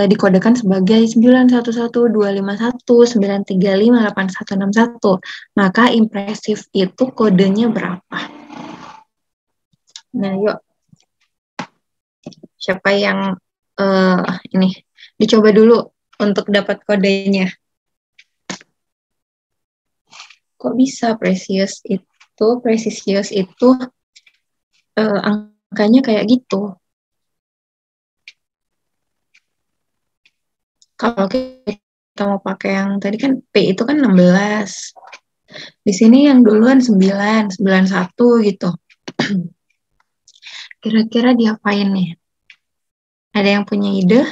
dikodekan sebagai 9112519358161, maka impresif itu kodenya berapa? Nah, yuk. Siapa yang ini dicoba dulu untuk dapat kodenya? Kok bisa Precious itu angkanya kayak gitu? Kalau kita mau pakai yang tadi kan P itu kan 16. Di sini yang duluan 9, 91 gitu. Kira-kira diapain nih? Ada yang punya ide?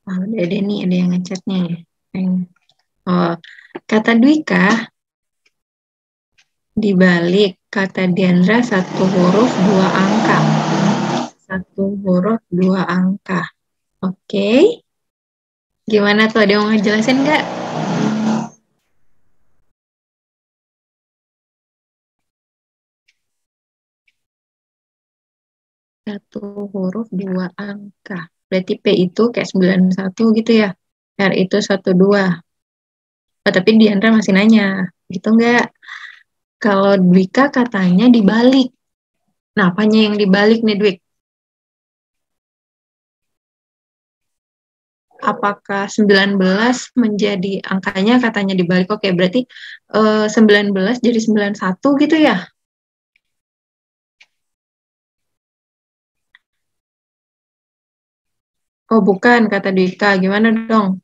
Oh, udah ada nih, ada yang ngechatnya ya. Oh, kata Dwika dibalik kata Diandra satu huruf dua angka. Satu huruf dua angka. Oke. Gimana tuh? Ada yang mau ngejelasin nggak? Satu huruf dua angka. Berarti P itu kayak 91 gitu ya. R itu 12. Oh, tapi Diandra masih nanya. Gitu nggak? Kalau Dwika katanya dibalik. Nah, apanya yang dibalik nih, Dwik? Apakah 19 menjadi angkanya katanya dibalik? Oke, berarti 19 jadi 91 gitu ya? Oh, bukan, kata Dwika. Gimana dong?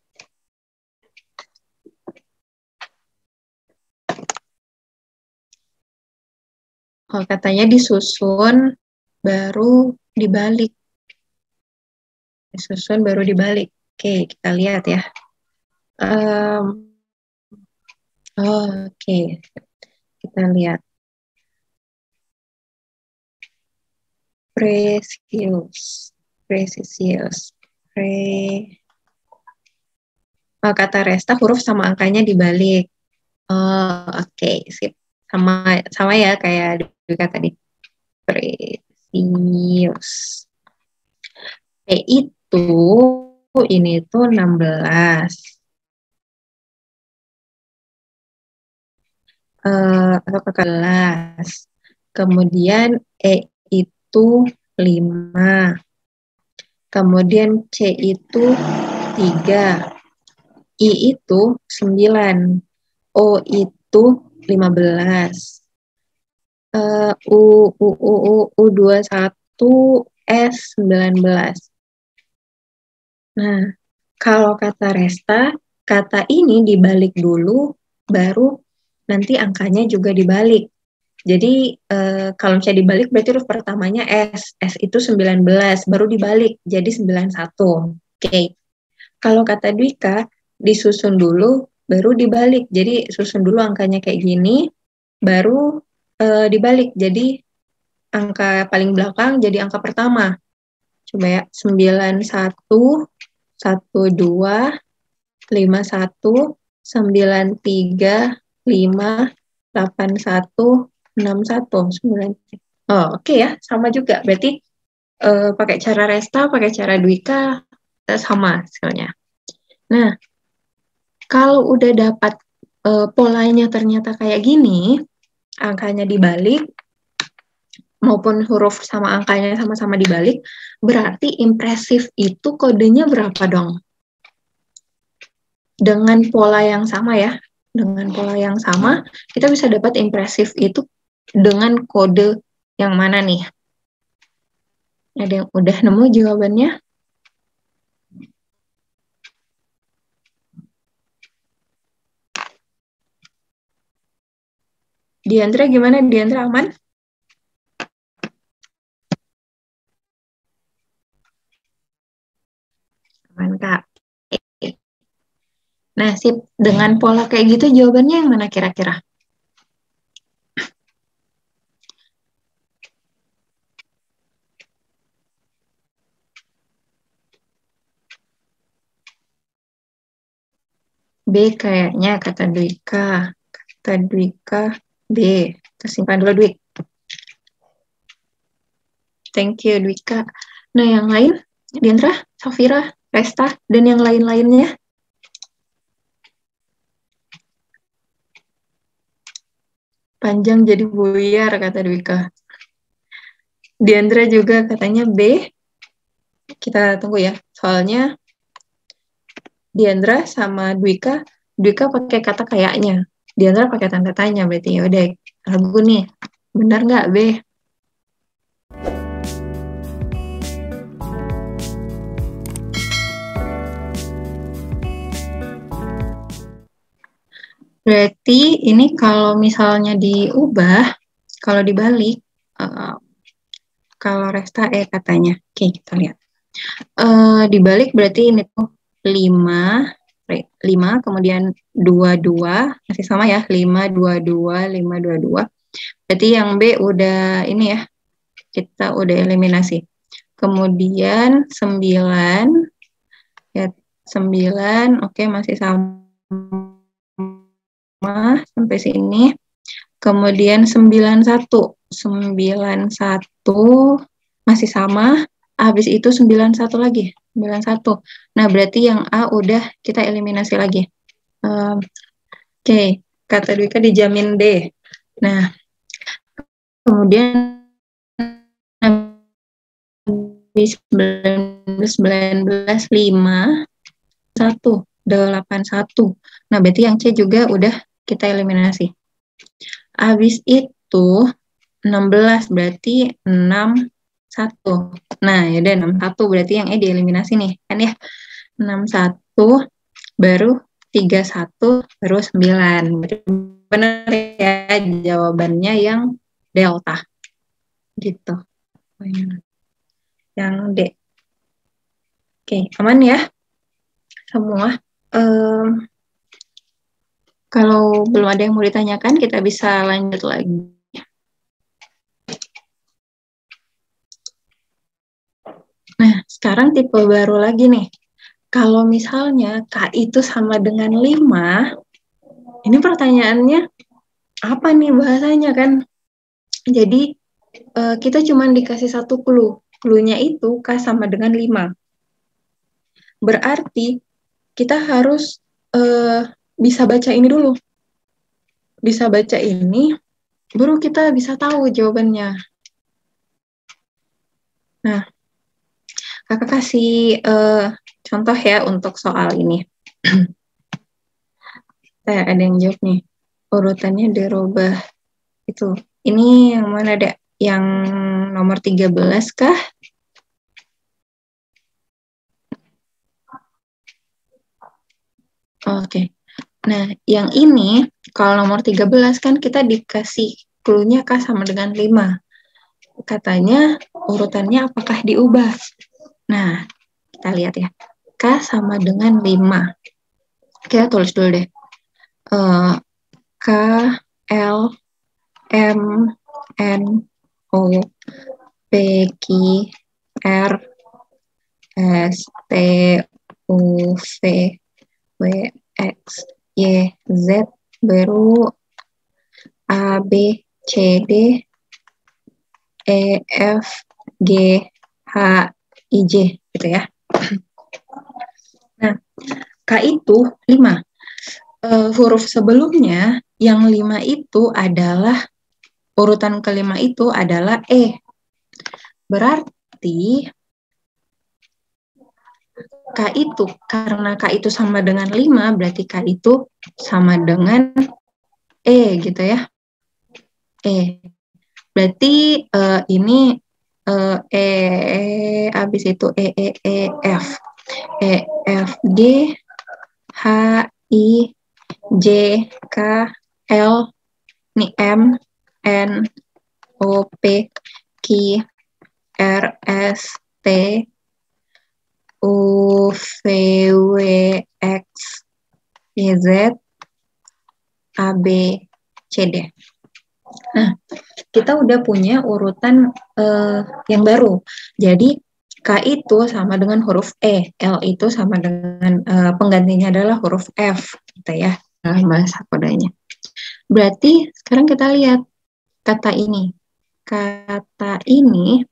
Oh, katanya disusun baru dibalik. Disusun baru dibalik. Oke, kita lihat ya. Oke, kita lihat. Precious. Precious. Kata Resta huruf sama angkanya dibalik. Oh, oke, sip. Sama sama ya kayak juga tadi. Precious. P itu ini tuh 16. Atau 14. Kemudian E itu 5. Kemudian C itu 3. I itu 9. O itu 15. U21 S 19. Nah, kalau kata Resta, kata ini dibalik dulu, baru nanti angkanya juga dibalik. Jadi kalau misalnya dibalik berarti huruf pertamanya S. S itu 19, baru dibalik jadi 91. Oke. Kalau kata Dwika, disusun dulu, baru dibalik. Jadi susun dulu angkanya kayak gini, baru dibalik. Jadi angka paling belakang jadi angka pertama. Coba ya, 91, 12, 51, 93, 5, 81, 61, 9. Oh, oke ya, sama juga. Berarti pakai cara Resta, pakai cara Dwika, sama hasilnya. Nah, kalau udah dapat polanya ternyata kayak gini, angkanya dibalik, maupun huruf sama angkanya sama-sama dibalik, berarti impresif itu kodenya berapa dong? Dengan pola yang sama ya, dengan pola yang sama, kita bisa dapat impresif itu dengan kode yang mana nih? Ada yang udah nemu jawabannya? Diandra gimana? Diandra aman? Aman, Kak. Nah, sip. Dengan pola kayak gitu jawabannya yang mana kira-kira? B kayaknya, kata Dwika. Kata Dwika B. Kita simpan dulu, Dwik. Thank you, Dwika. Nah, yang lain? Diandra, Safira, Resta, dan yang lain-lainnya? Panjang jadi buyar, kata Dwika. Diandra juga katanya B. Kita tunggu ya. Soalnya Diandra sama Dwika pakai kata kayaknya. Diandra pakai tanda tanya, berarti ya udah ragu nih. Benar nggak, B? Berarti ini kalau misalnya diubah, kalau dibalik, kalau resta katanya. Oke, kita lihat. Dibalik berarti ini tuh 5, kemudian 22, masih sama ya, 5, 22, 5, 22. Berarti yang B udah ini ya, kita udah eliminasi. Kemudian 9, ya 9, oke masih sama sampai sini. Kemudian 91 masih sama. Habis itu 91 lagi. 91. Nah, berarti yang A udah kita eliminasi lagi. Oke, kata Dwika dijamin D. Nah, kemudian habis 19, 5, 1, 81. Nah, berarti yang C juga udah kita eliminasi. Habis itu 16 berarti 6, 1. Nah, ya udah 61 berarti yang E dieliminasi nih, kan ya. 61 baru 31 baru 9. Benar ya jawabannya yang delta. Gitu. Yang D. Oke, aman ya semua. Kalau belum ada yang mau ditanyakan, kita bisa lanjut lagi. Nah, sekarang tipe baru lagi nih. Kalau misalnya K itu sama dengan 5, ini pertanyaannya apa nih bahasanya kan? Jadi, kita cuma dikasih satu clue. Clue-nya itu K sama dengan 5. Berarti, kita harus bisa baca ini dulu. Bisa baca ini, baru kita bisa tahu jawabannya. Nah, kakak kasih contoh ya untuk soal ini. Ada yang jawab nih. Urutannya dirubah. Itu. Ini yang mana ada? Yang nomor 13 kah? Oke. Nah, yang ini, kalau nomor 13 kan kita dikasih clue-nya K sama dengan 5. Katanya urutannya apakah diubah? Nah, kita lihat ya. K sama dengan 5. Kita tulis dulu deh. K, L, M, N, O, P, Q, R, S, T, U, V, W, X, Y, Z, baru A, B, C, D, E, F, G, H, I, J, gitu ya. Nah, K itu 5. Huruf sebelumnya yang 5 itu adalah, urutan kelima itu adalah E. Berarti K itu, karena K itu sama dengan 5, berarti K itu sama dengan E gitu ya. E. Berarti ini E, habis itu F. E, F, G, H, I, J, K, L, ini M, N, O, P, Q, R, S, T, U, V, W, X, Y, Z, A, B, C, D. Nah, kita udah punya urutan yang baru. Jadi, K itu sama dengan huruf E, L itu sama dengan penggantinya adalah huruf F, gitu ya, dalam bahasa kodenya. Berarti sekarang kita lihat kata ini. Kata ini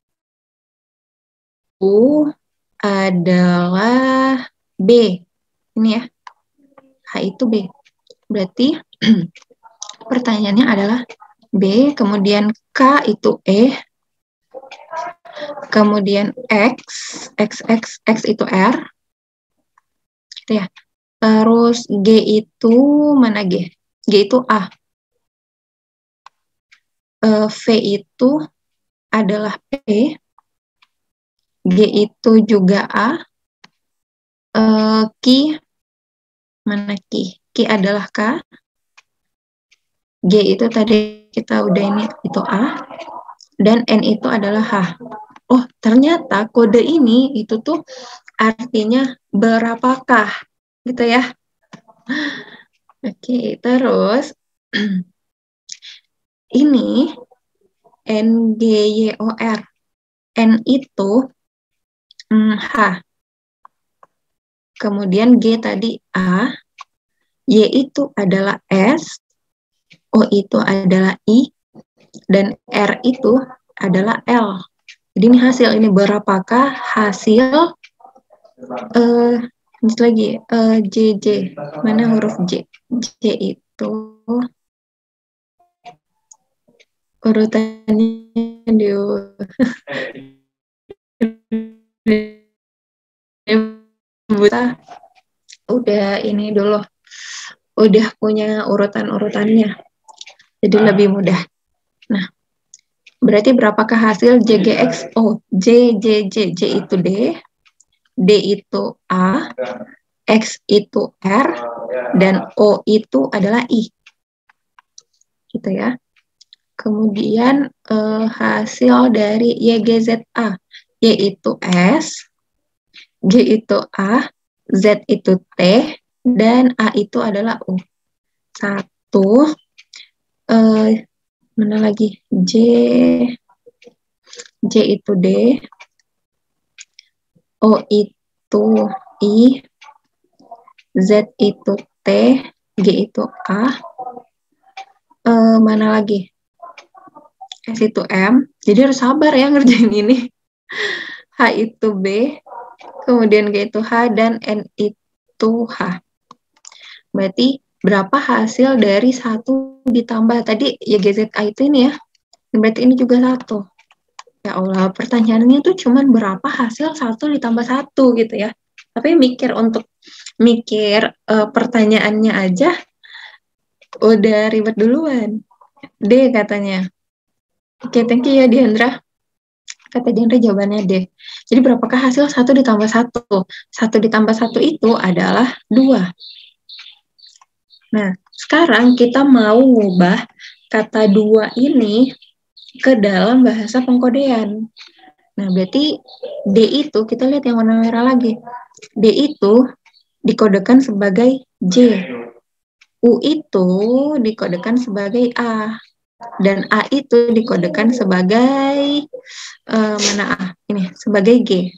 itu adalah B. Ini ya, H itu B. Berarti pertanyaannya adalah B, kemudian K itu E, kemudian X itu R, gitu ya. Terus G itu mana G? G itu A. V itu adalah P. G itu juga A. Q, mana Q? Q adalah K. G itu tadi kita udah ini, itu A, dan N itu adalah H. Oh, ternyata kode ini itu tuh artinya berapakah, gitu ya. Oke, terus ini NGYOR. N itu H. Kemudian G tadi A, Y itu adalah S, O itu adalah I, dan R itu adalah L. Jadi ini hasil, ini berapakah hasil lagi JJ, mana huruf J? J itu urutannya di udah ini dulu, udah punya urutan-urutannya, jadi lebih mudah. Nah, berarti berapakah hasil JGX? Oh, J itu D, D itu A, X itu R, dan O itu adalah I. Gitu ya. Kemudian hasil dari YGZA, Y itu S, G itu A, Z itu T, dan A itu adalah U. Satu, mana lagi? J itu D, O itu I, Z itu T, G itu A, mana lagi? S itu M, jadi harus sabar ya ngerjain ini. H itu B, kemudian G itu H, dan N itu H. Berarti berapa hasil dari 1 ditambah tadi ya GZA itu ini ya. Berarti ini juga 1. Ya Allah, pertanyaannya tuh cuman berapa hasil 1 ditambah 1 gitu ya. Tapi untuk mikir pertanyaannya aja udah ribet duluan. D katanya. Oke, thank you ya Diandra. Kata Diandra jawabannya D. Jadi berapakah hasil 1 ditambah 1? 1 ditambah 1 itu adalah 2. Nah, sekarang kita mau ngubah kata 2 ini ke dalam bahasa pengkodean. Nah, berarti D itu, kita lihat yang warna merah lagi. D itu dikodekan sebagai J. U itu dikodekan sebagai A. Dan A itu dikodekan sebagai, mana A? Ini, sebagai G.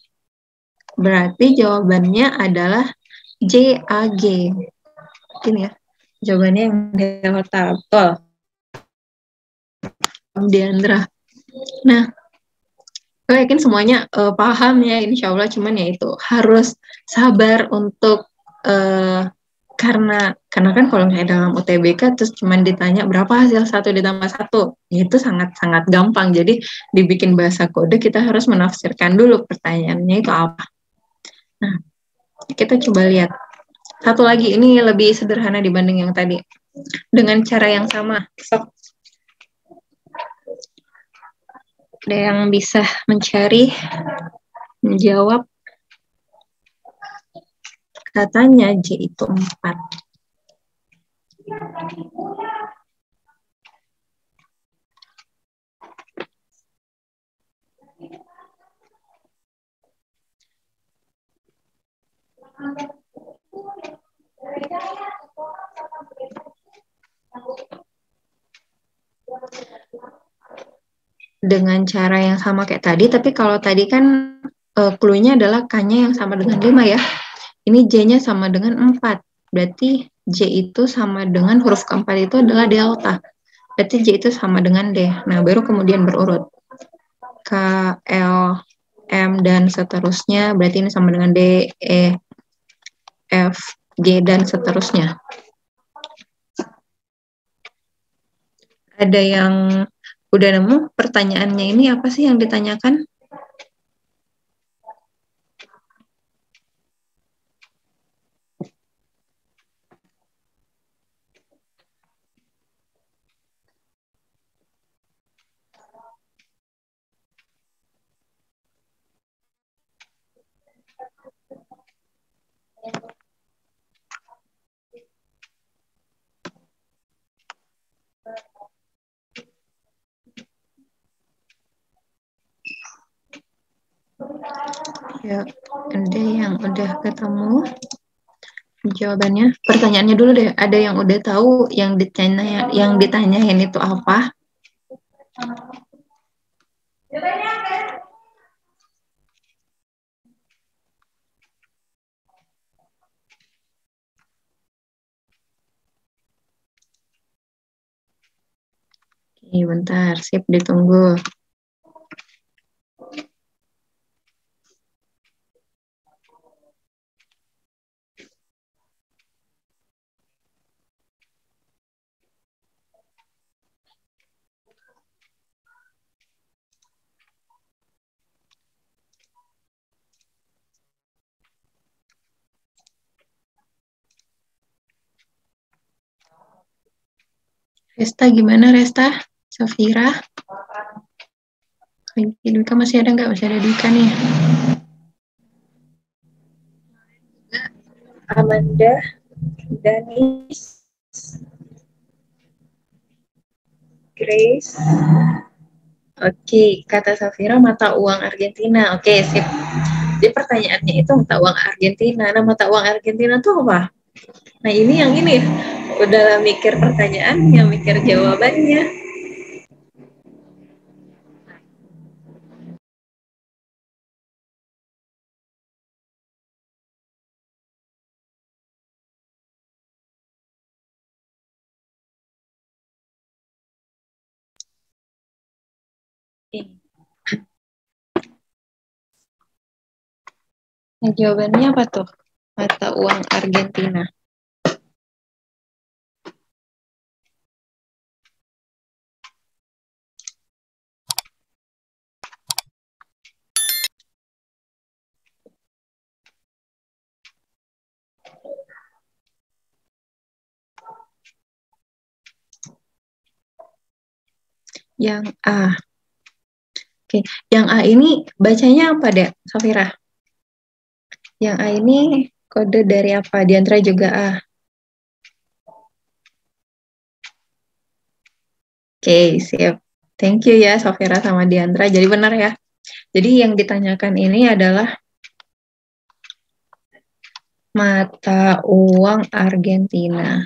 Berarti jawabannya adalah JAG. Mungkin ya, jawabannya yang delta. Betul. Diandra. Nah, gue yakin semuanya paham ya, insya Allah. Cuman ya itu harus sabar untuk karena kan kalau misalnya dalam UTBK terus cuman ditanya berapa hasil 1 ditambah 1, itu sangat-sangat gampang. Jadi dibikin bahasa kode kita harus menafsirkan dulu pertanyaannya itu apa. Nah, kita coba lihat. Satu lagi, ini lebih sederhana dibanding yang tadi. Dengan cara yang sama. Sok. Ada yang bisa menjawab. Katanya J itu 4. Dengan cara yang sama kayak tadi, tapi kalau tadi kan clue-nya adalah K-nya yang sama dengan 5 ya. Ini J-nya sama dengan 4. Berarti J itu sama dengan huruf keempat itu adalah delta. Berarti J itu sama dengan D. Nah, baru kemudian berurut. K, L, M, dan seterusnya. Berarti ini sama dengan D, E, F, G, dan seterusnya. Ada yang udah nemu pertanyaannya ini apa sih yang ditanyakan? Ya, ada yang udah ketemu jawabannya. Pertanyaannya dulu deh. Ada yang udah tahu yang ditanyain itu apa? Oke, bentar. Sip, ditunggu. Resta gimana, Resta? Safira? Dwika masih ada nggak? Masih ada Dwika nih. Amanda, Danis, Grace. Oke, kata Safira mata uang Argentina. Oke, sip. Jadi pertanyaannya itu mata uang Argentina. Nah, mata uang Argentina itu apa? Nah, ini yang ini. Udah mikir pertanyaannya, mikir jawabannya. Nah, jawabannya apa tuh? Mata uang Argentina. Yang A. Oke, yang A ini bacanya apa deh, Safira? Yang A ini kode dari apa? Diantara juga A. Oke, siap. Thank you ya, Safira sama Diandra. Jadi benar ya. Jadi yang ditanyakan ini adalah mata uang Argentina.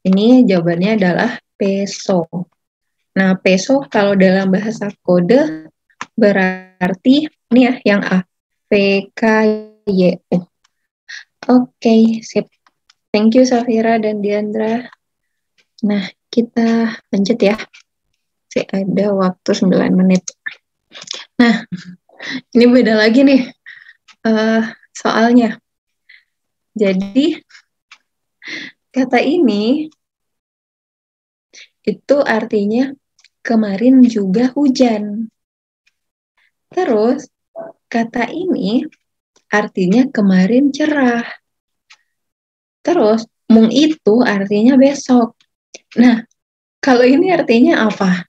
Ini jawabannya adalah peso. Nah, peso kalau dalam bahasa kode berarti ini ya yang A. PKYU. Oke, sip. Thank you Safira dan Diandra. Nah, kita lanjut ya. Ada waktu 9 menit. Nah, ini beda lagi nih soalnya. Jadi, kata ini itu artinya kemarin juga hujan. Terus, kata ini artinya kemarin cerah. Terus, mung itu artinya besok. Nah, kalau ini artinya apa?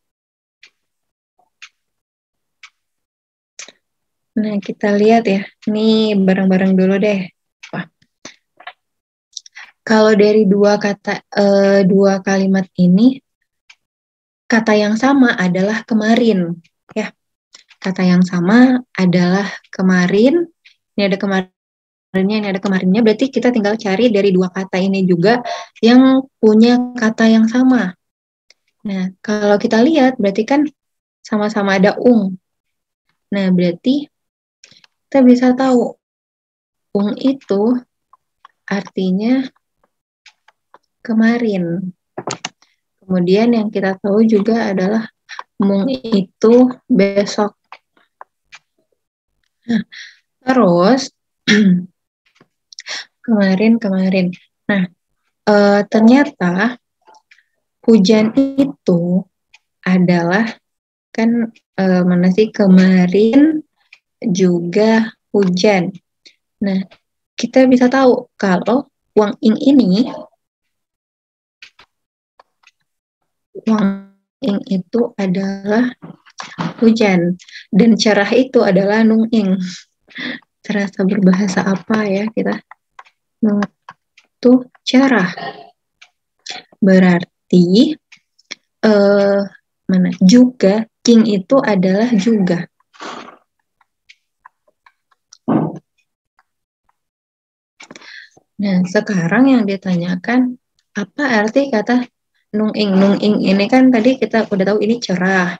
Nah, kita lihat ya. Nih, bareng-bareng dulu deh. Wah. Kalau dari dua kalimat ini, kata yang sama adalah kemarin. Ya, kata yang sama adalah kemarin. Ini ada kemarinnya, ini ada kemarinnya. Berarti kita tinggal cari dari dua kata ini juga yang punya kata yang sama. Nah, kalau kita lihat, berarti kan sama-sama ada ung. Nah, berarti kita bisa tahu ung itu artinya kemarin. Kemudian yang kita tahu juga adalah mung itu besok. Nah, terus kemarin. Nah, ternyata hujan itu adalah kan mana sih kemarin juga hujan. Nah, kita bisa tahu kalau Wang Ing ini, Wang Ing itu adalah hujan dan cerah itu adalah Nung Ing. Terasa berbahasa apa ya kita? Nung itu cerah. Berarti mana juga King itu adalah juga. Nah, sekarang yang ditanyakan, apa arti kata nung ing? Nung ing ini kan tadi kita udah tahu ini cerah.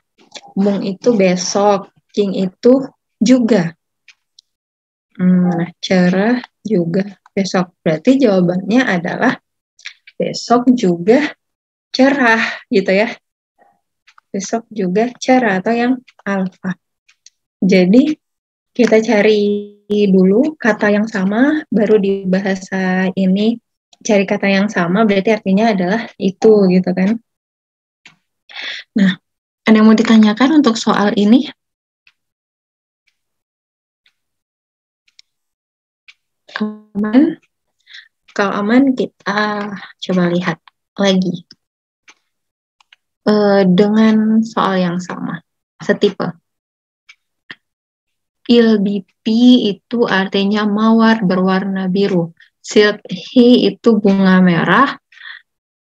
Mung itu besok, king itu juga. Nah, cerah juga besok. Berarti jawabannya adalah besok juga cerah gitu ya. Besok juga cerah atau yang alfa. Jadi kita cari dulu kata yang sama, baru di bahasa ini cari kata yang sama berarti artinya adalah itu gitu kan. Nah, ada yang mau ditanyakan untuk soal ini? Aman? Kalau aman kita coba lihat lagi. Dengan soal yang sama, setipe. Ilbipi itu artinya mawar berwarna biru. Silkhi itu bunga merah.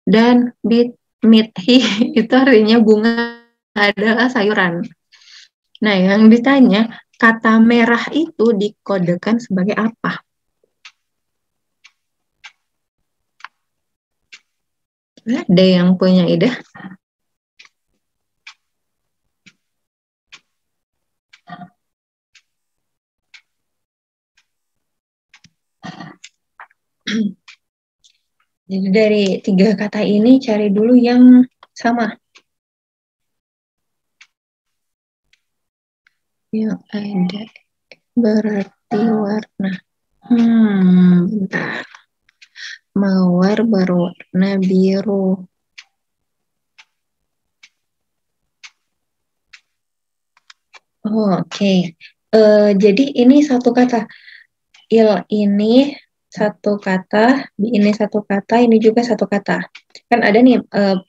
Dan mithi itu artinya bunga adalah sayuran. Nah, yang ditanya, kata merah itu dikodekan sebagai apa? Ada yang punya ide? Jadi dari 3 kata ini cari dulu yang sama. Yang ada berarti warna. Bentar. Mawar berwarna biru. Oke. Jadi ini satu kata. Il ini satu kata, ini satu kata, ini juga satu kata. Kan ada nih,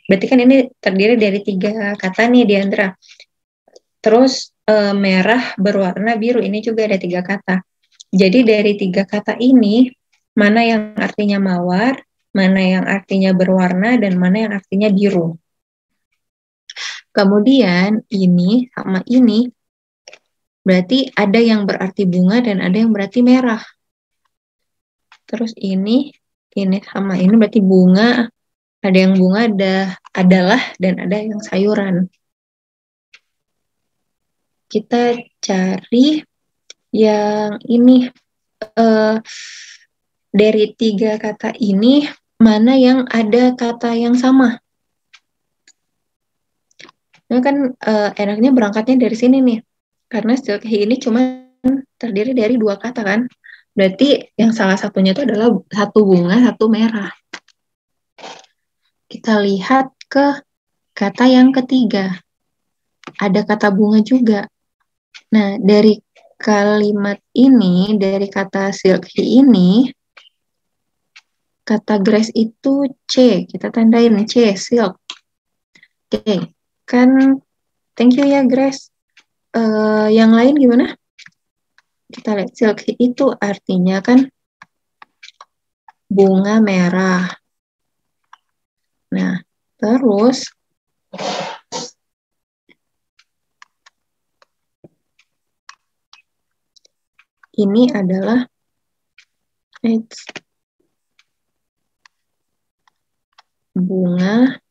berarti kan ini terdiri dari 3 kata nih, Diandra. Terus merah berwarna biru, ini juga ada 3 kata. Jadi dari 3 kata ini, mana yang artinya mawar, mana yang artinya berwarna, dan mana yang artinya biru. Kemudian ini sama ini, berarti ada yang berarti bunga dan ada yang berarti merah. Terus ini sama ini berarti bunga, ada yang bunga adalah dan ada yang sayuran. Kita cari yang ini dari 3 kata ini mana yang ada kata yang sama. Nah kan enaknya berangkatnya dari sini nih, karena silkhi ini cuma terdiri dari 2 kata kan. Berarti yang salah satunya itu adalah satu bunga, satu merah. Kita lihat ke kata yang ketiga. Ada kata bunga juga. Nah, dari kalimat ini, dari kata silkhi ini, kata grass itu C. Kita tandain C, silk. Oke, kan thank you ya grass. Yang lain gimana? Kita lihat silk itu artinya kan bunga merah. Nah, terus ini adalah bunga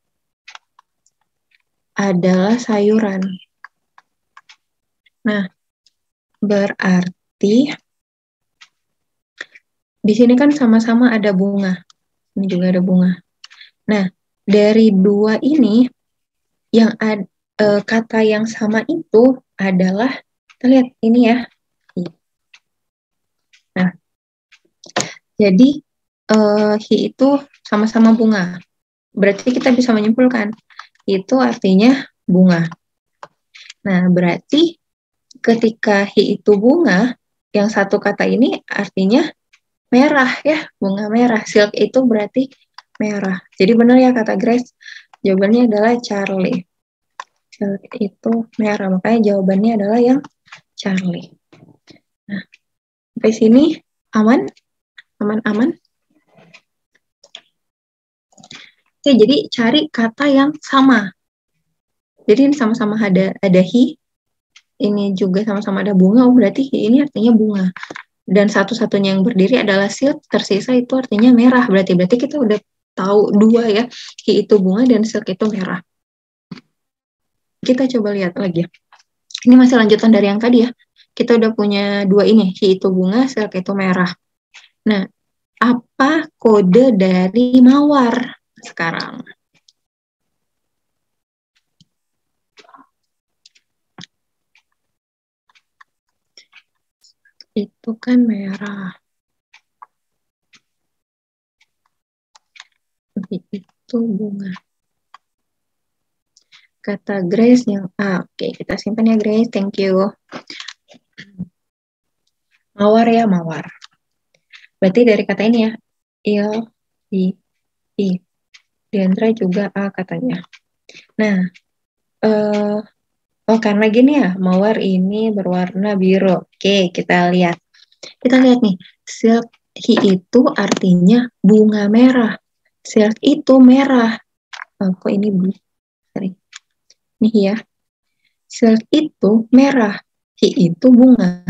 adalah sayuran. Nah, berarti di sini kan sama-sama ada bunga. Ini juga ada bunga. Nah, dari 2 ini, yang kata yang sama itu adalah, kita lihat ini ya. Nah, jadi hi itu sama-sama bunga. Berarti kita bisa menyimpulkan, itu artinya bunga. Nah, berarti ketika hi itu bunga, yang satu kata ini artinya merah ya, bunga merah. Silk itu berarti merah. Jadi benar ya kata Grace, jawabannya adalah Charlie. Silk itu merah, makanya jawabannya adalah yang Charlie. Nah, sampai sini aman? Aman-aman? Oke, jadi cari kata yang sama. Jadi ini sama-sama ada hi, ini juga sama-sama ada bunga, berarti hi ini artinya bunga. dan satu-satunya yang berdiri adalah silk, tersisa itu artinya merah. Berarti kita udah tahu dua ya, hi itu bunga dan silk itu merah. Kita coba lihat lagi. Ini masih lanjutan dari yang tadi ya. Kita udah punya dua ini, hi itu bunga, silk itu merah. Nah, apa kode dari mawar sekarang? Itu kan merah. Itu bunga. Kata Grace yang A. Oke, kita simpan ya Grace. Thank you. Mawar ya, mawar. Berarti dari kata ini ya. Il, I. Diandra juga A katanya. Nah, karena gini ya, mawar ini berwarna biru. Oke, kita lihat. Kita lihat nih, silk hi itu artinya bunga merah. Silk itu merah. Kok ini bu? Sorry. Nih ya. Silk itu merah. Hi itu bunga.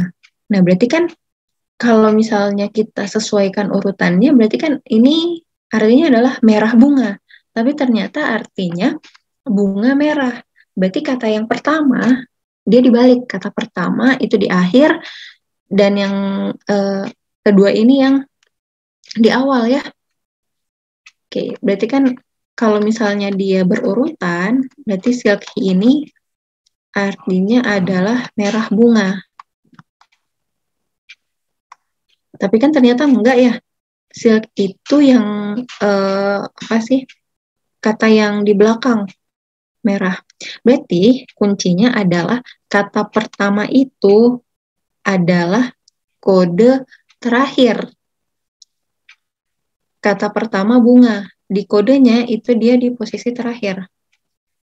Nah, berarti kan kalau misalnya kita sesuaikan urutannya, berarti kan ini artinya adalah merah bunga. Tapi ternyata artinya bunga merah. Berarti kata yang pertama, dia dibalik. Kata pertama itu di akhir, dan yang kedua ini yang di awal ya. Oke, berarti kan kalau misalnya dia berurutan, berarti silk ini artinya adalah merah bunga. Tapi kan ternyata enggak ya. Silk itu yang apa sih? Kata yang di belakang merah. Berarti kuncinya adalah kata pertama itu adalah kode terakhir. Kata pertama bunga. Di kodenya itu dia di posisi terakhir.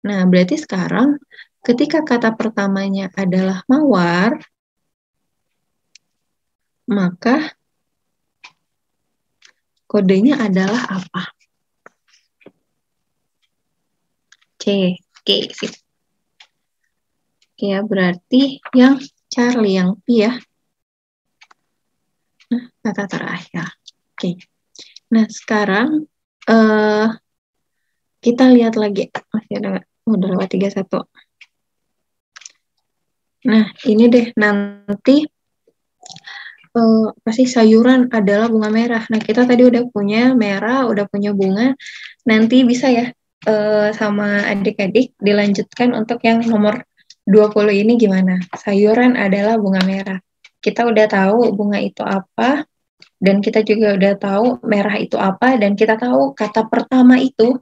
Nah, berarti sekarang ketika kata pertamanya adalah mawar, maka kodenya adalah apa? C. Oke, sip. Oke, ya, berarti yang Charlie, yang P ya. Nah, kata terakhir. Oke. Nah, sekarang kita lihat lagi. Masih ada, udah lewat 31. Nah, ini deh, nanti apa sih, sayuran adalah bunga merah. Nah, kita tadi udah punya merah, udah punya bunga. Nanti bisa ya sama adik-adik dilanjutkan untuk yang nomor 20 ini gimana? Sayuran adalah bunga merah. Kita udah tahu bunga itu apa, dan kita juga udah tahu merah itu apa, dan kita tahu kata pertama itu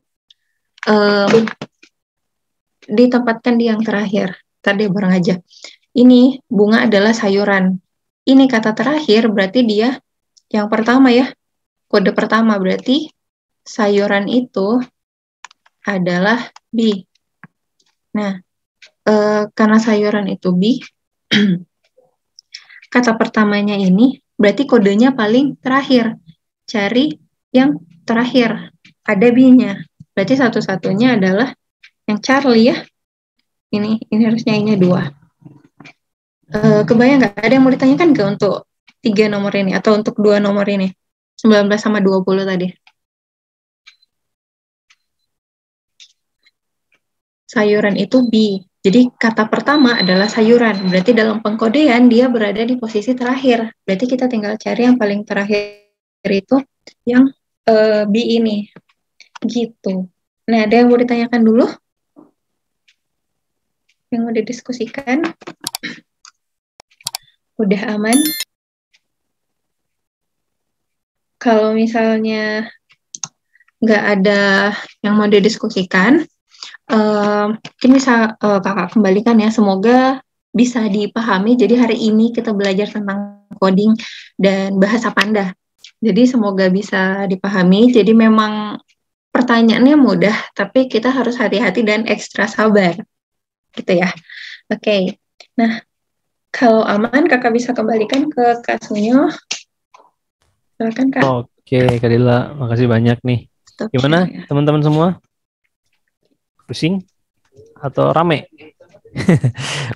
ditempatkan di yang terakhir. Tadi bareng aja. Ini bunga adalah sayuran. Ini kata terakhir berarti dia yang pertama ya. Kode pertama berarti sayuran itu adalah B. Nah, karena sayuran itu B, kata pertamanya ini berarti kodenya paling terakhir. Cari yang terakhir. Ada B-nya. Berarti satu-satunya adalah yang Charlie ya. Ini harusnya I-nya 2. Kebayang nggak? Ada yang mau ditanyakan nggak untuk 3 nomor ini atau untuk 2 nomor ini? 19 sama 20 tadi. Sayuran itu B. Jadi kata pertama adalah sayuran. Berarti dalam pengkodean dia berada di posisi terakhir. Berarti kita tinggal cari yang paling terakhir itu yang B ini. Gitu. Nah, ada yang mau ditanyakan dulu? Yang mau didiskusikan? Udah aman? Kalau misalnya nggak ada yang mau didiskusikan, mungkin bisa kakak kembalikan ya. Semoga bisa dipahami. Jadi hari ini kita belajar tentang coding dan bahasa Panda. Jadi semoga bisa dipahami. Jadi memang pertanyaannya mudah, tapi kita harus hati-hati dan ekstra sabar. Gitu ya. Oke. Nah, kalau aman, kakak bisa kembalikan ke Kak Sunyo. Silakan, Kak. Oke, Kak Dila, makasih banyak nih. Stop Gimana share, ya. teman-teman semua? Pusing? Atau rame?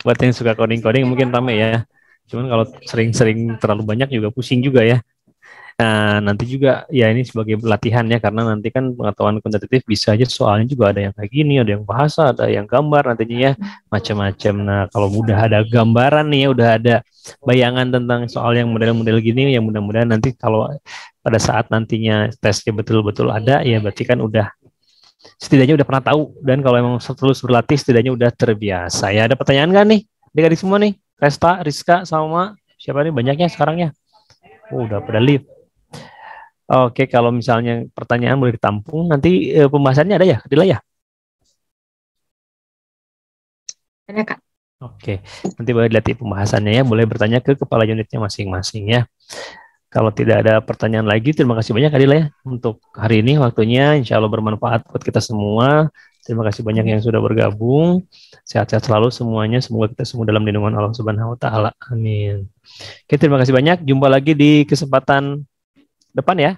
Buat yang suka coding-coding mungkin rame ya. Cuman kalau sering-sering terlalu banyak juga pusing juga ya. Nah, nanti juga ya ini sebagai latihan ya, karena nanti kan pengetahuan kuantitatif bisa aja soalnya juga ada yang kayak gini, ada yang bahasa, ada yang gambar nantinya ya, macam-macam. Nah, kalau udah ada gambaran nih ya, udah ada bayangan tentang soal yang model-model gini, yang mudah-mudahan nanti kalau pada saat nantinya tesnya betul-betul ada, ya berarti kan udah setidaknya udah pernah tahu, dan kalau emang terus berlatih setidaknya udah terbiasa. Ya, ada pertanyaan nggak nih? Adik-adik semua nih, Resta, Rizka, sama siapa nih banyaknya sekarang ya? Oh, udah pada lead. Oke, kalau misalnya pertanyaan boleh ditampung, nanti pembahasannya ada ya, Kadila ya? Ada Kak. Oke, nanti boleh dilihat pembahasannya ya, boleh bertanya ke kepala unitnya masing-masing ya. Kalau tidak ada pertanyaan lagi, terima kasih banyak Kadila ya untuk hari ini waktunya, insya Allah bermanfaat buat kita semua. Terima kasih banyak yang sudah bergabung. Sehat-sehat selalu semuanya, semoga kita semua dalam lindungan Allah Subhanahu wa taala. Amin. Oke, terima kasih banyak. Jumpa lagi di kesempatan depan ya.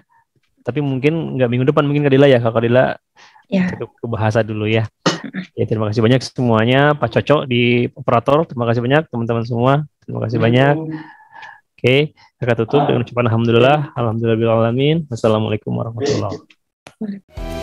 Tapi mungkin nggak minggu depan, mungkin Kadila ya. Kalau Kadila Ya. ke bahasa dulu ya. Ya, terima kasih banyak semuanya. Pak Coco di operator, terima kasih banyak teman-teman semua. Terima kasih banyak. Oke, kakak tutup dengan ucapan alhamdulillah, alhamdulillahirabbil alamin. Wassalamualaikum warahmatullahi wabarakatuh.